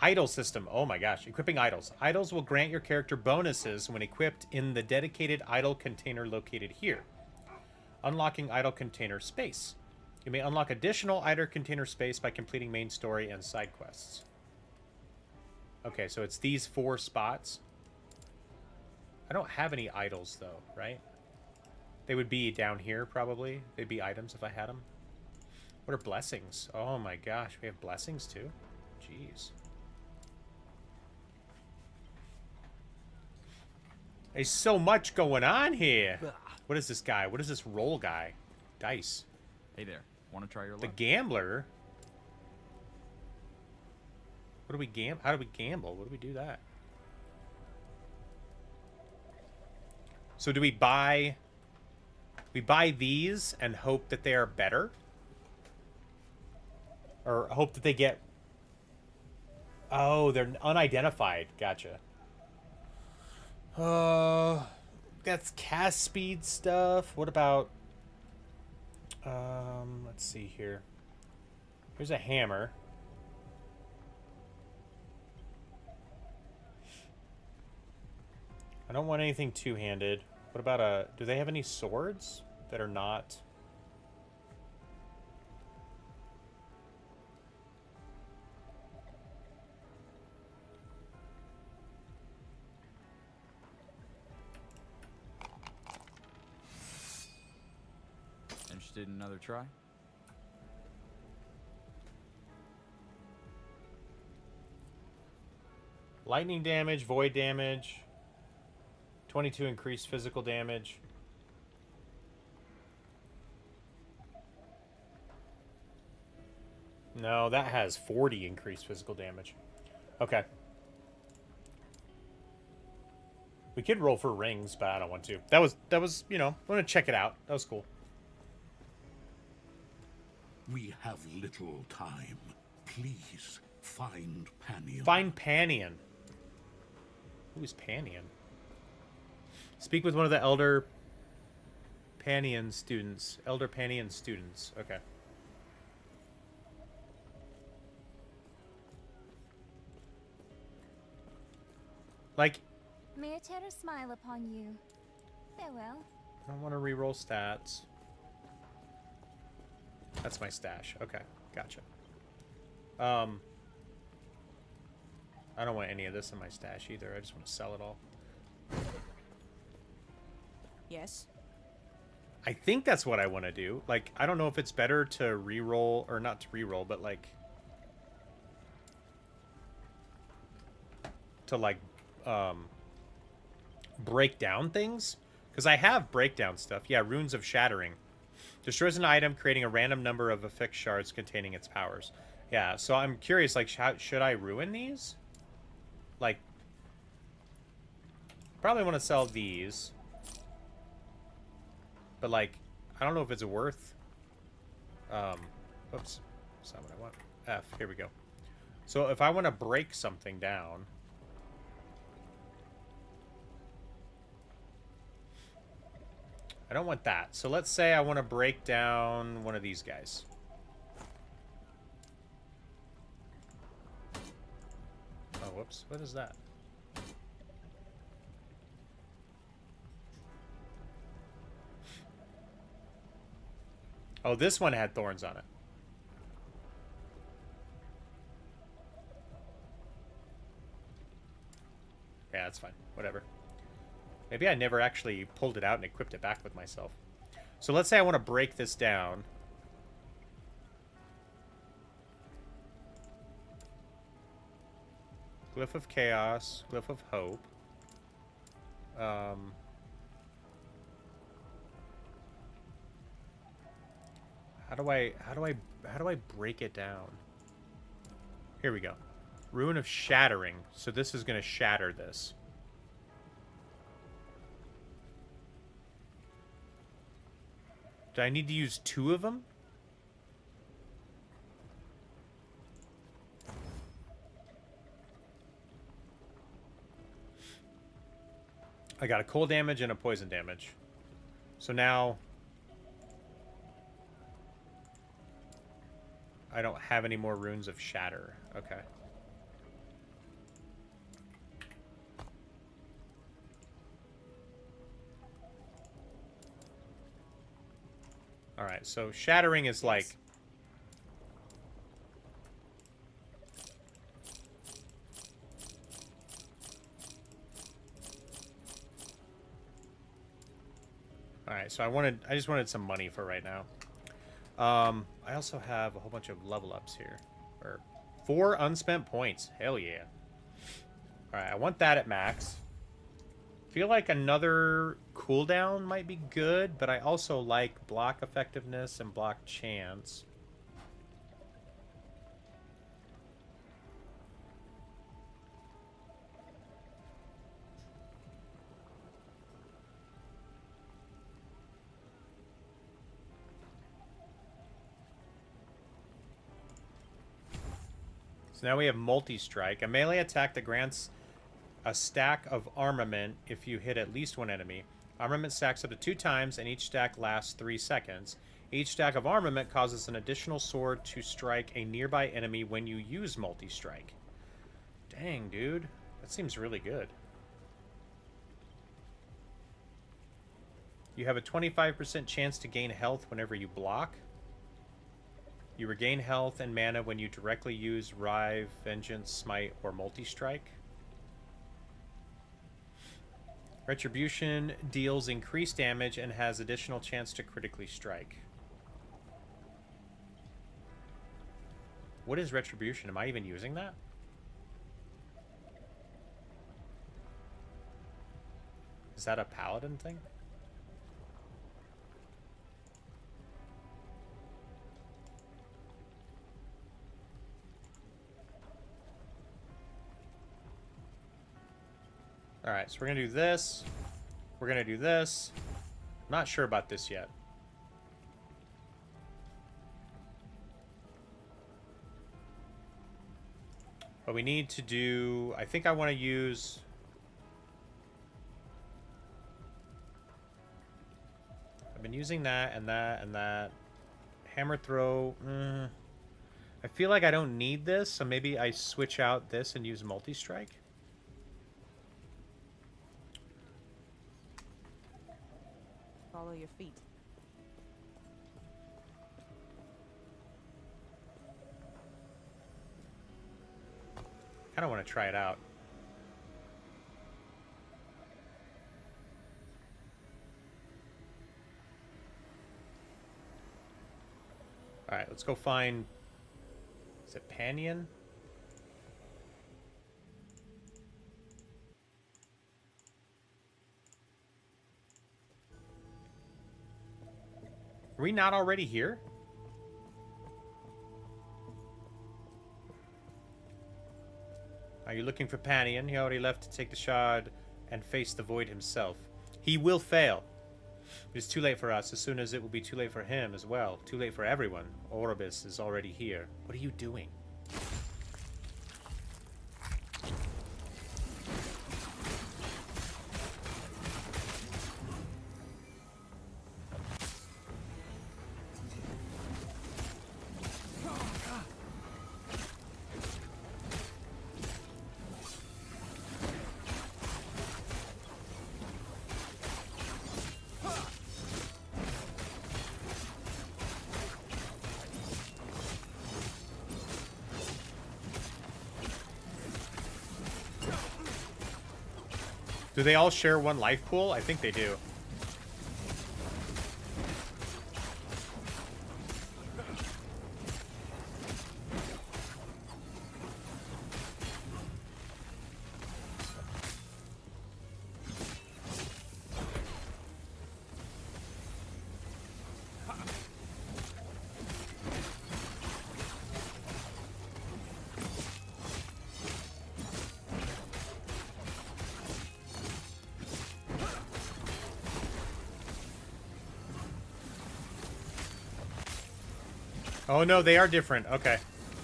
Idol system. Oh my gosh. Equipping idols. Idols will grant your character bonuses when equipped in the dedicated idol container located here. Unlocking idol container space. You may unlock additional idol container space by completing main story and side quests. Okay, so it's these 4 spots. I don't have any idols though, right? They would be down here probably. They'd be items if I had them. What are blessings? Oh my gosh, we have blessings too? Jeez. There's so much going on here. What is this guy? What is this roll guy? Dice. Hey there. Want to try your The luck? gambler. What do we How do we gamble? What do we do that? So do we buy... We buy these and hope that they are better? Or hope that they get... Oh, they're unidentified. Gotcha. That's cast speed stuff. What about... let's see here. Here's a hammer. I don't want anything two-handed. What about a... Do they have any swords that are not... Interested in another try? Lightning damage, void damage, 22 increased physical damage. No, that has 40 increased physical damage. Okay. We could roll for rings, but I don't want to. That was, you know, I want to check it out. That was cool. We have little time. Please find Panion. Find Panion. Who is Panion? Speak with one of the Elder Panion students. Elder Panion students. Okay. Like... May a terror smile upon you. Farewell. I don't want to reroll stats. That's my stash. Okay, gotcha. I don't want any of this in my stash either. I just want to sell it all. Yes? I think that's what I want to do. Like, I don't know if it's better to reroll, or not to reroll, but like... to like, break down things? Because I have breakdown stuff. Yeah, Runes of Shattering. Destroys an item, creating a random number of affix shards containing its powers. Yeah, so I'm curious, like, should I ruin these? Like, probably want to sell these. But, like, I don't know if it's worth... Whoops. That's not what I want. F. Here we go. So if I want to break something down... I don't want that. So let's say I want to break down one of these guys. Oh, whoops. What is that? Oh, this one had thorns on it. Maybe I never actually pulled it out and equipped it back with myself. So let's say I want to break this down. Glyph of Chaos, Glyph of Hope. How do I break it down? Here we go. Ruin of Shattering. So this is going to shatter this. Do I need to use 2 of them? I got a cold damage and a poison damage. So now I don't have any more runes of shatter. Okay. Alright, so shattering is like... Alright, so I just wanted some money for right now. I also have a whole bunch of level ups here. Or 4 unspent points. Hell yeah. Alright, I want that at max. Feel like another cooldown might be good, but I also like block effectiveness and block chance. So now we have multi-strike, a melee attack that grants a stack of armament if you hit at least one enemy. Armament stacks up to 2 times, and each stack lasts 3 seconds. Each stack of armament causes an additional sword to strike a nearby enemy when you use multi-strike. Dang, dude. That seems really good. You have a 25% chance to gain health whenever you block. You regain health and mana when you directly use Rive, Vengeance, Smite, or multi-strike. Retribution deals increased damage and has additional chance to critically strike. What is Retribution? Am I even using that? Is that a paladin thing? Alright, so we're going to do this. We're going to do this. I'm not sure about this yet. But we need to do... I think I want to use... I've been using that and that and that. Hammer throw... I feel like I don't need this, so maybe I switch out this and use multi-strike. Follow your feet. Kind of want to try it out. All right, let's go find... Is it Panion? Are we not already here? Are you looking for Panion? He already left to take the shard and face the void himself. He will fail. It is too late for us, as soon as it will be too late for him as well. Too late for everyone. Orobus is already here. What are you doing? Do they all share one life pool? I think they do. Oh no, they are different. Okay.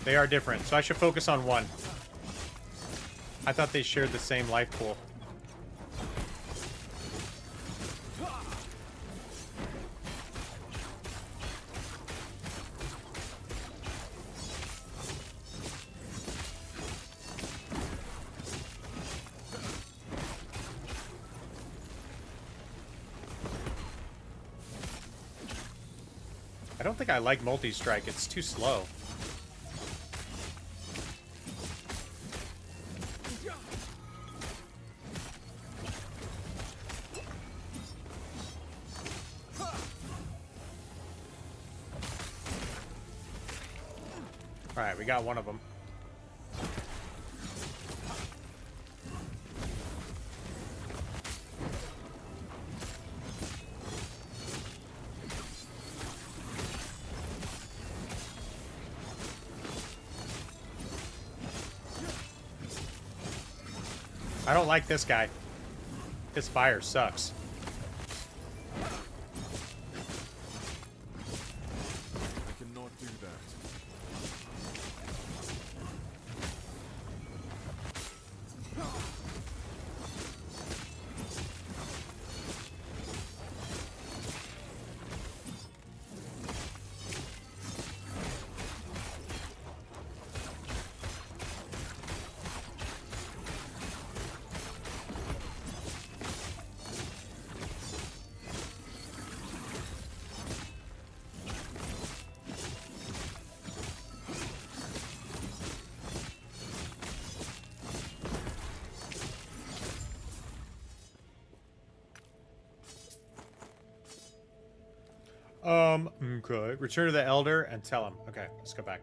They are different. So I should focus on one. I thought they shared the same life pool. I don't think I like multi-strike. It's too slow. Alright, we got one of them. I don't like this guy. His fire sucks. I cannot do that. Okay. Return to the Elder and tell him. Okay, let's go back.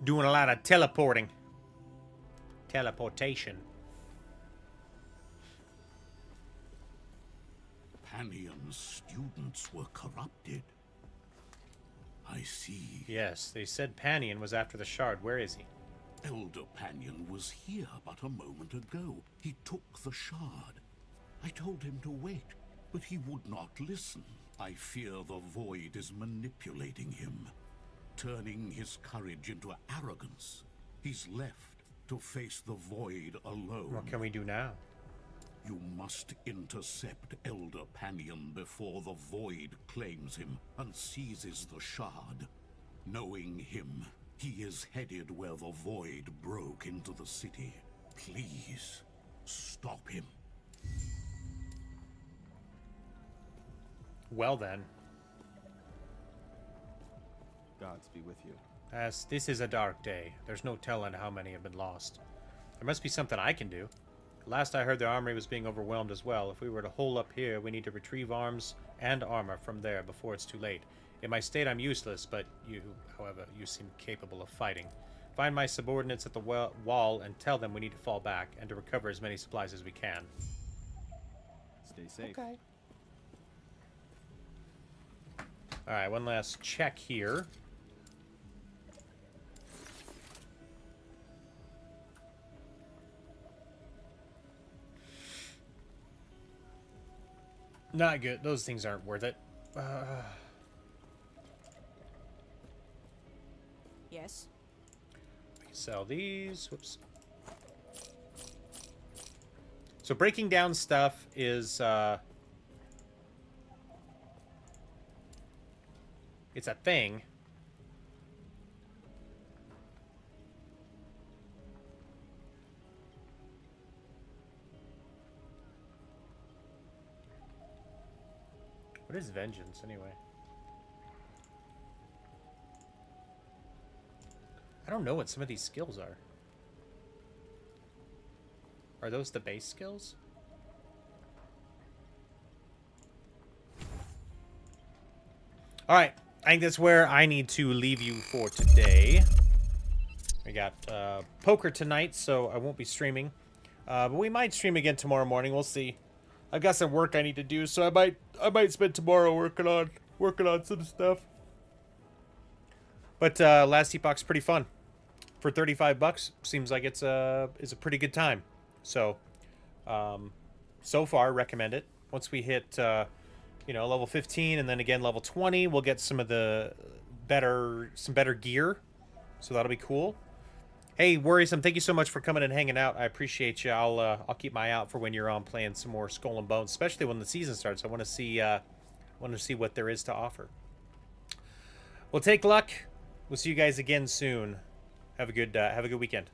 Doing a lot of teleporting. Teleportation. Panion's students were corrupted. I see. Yes, they said Panion was after the shard. Where is he? Elder Panion was here but a moment ago. He took the shard. I told him to wait, but he would not listen. I fear the Void is manipulating him, turning his courage into arrogance. He's left to face the Void alone. What can we do now? You must intercept Elder Panion before the Void claims him and seizes the shard. Knowing him, he is headed where the Void broke into the city. Please, stop him. Well then. Gods be with you. As this is a dark day. There's no telling how many have been lost. There must be something I can do. Last I heard, the armory was being overwhelmed as well. If we were to hole up here, we need to retrieve arms and armor from there before it's too late. In my state, I'm useless, but you, however, you seem capable of fighting. Find my subordinates at the wall and tell them we need to fall back and to recover as many supplies as we can. Stay safe. Okay. Alright, one last check here. Not good. Those things aren't worth it. Yes. We can sell these. Whoops. So breaking down stuff is it's a thing. What is vengeance anyway? I don't know what some of these skills are. Are those the base skills? Alright, I think that's where I need to leave you for today. We got poker tonight, so I won't be streaming. But we might stream again tomorrow morning. We'll see. I've got some work I need to do, so I might spend tomorrow working on some stuff. But last Epoch's pretty fun. For $35, seems like it's a pretty good time. So, so far, recommend it. Once we hit, level 15 and then again level 20, we'll get some of the better gear. So that'll be cool. Hey, Worrisome, thank you so much for coming and hanging out. I appreciate you. I'll keep my eye out for when you're on playing some more Skull and Bones, especially when the season starts. I want to see what there is to offer. Well, take luck. We'll see you guys again soon. Have a good weekend.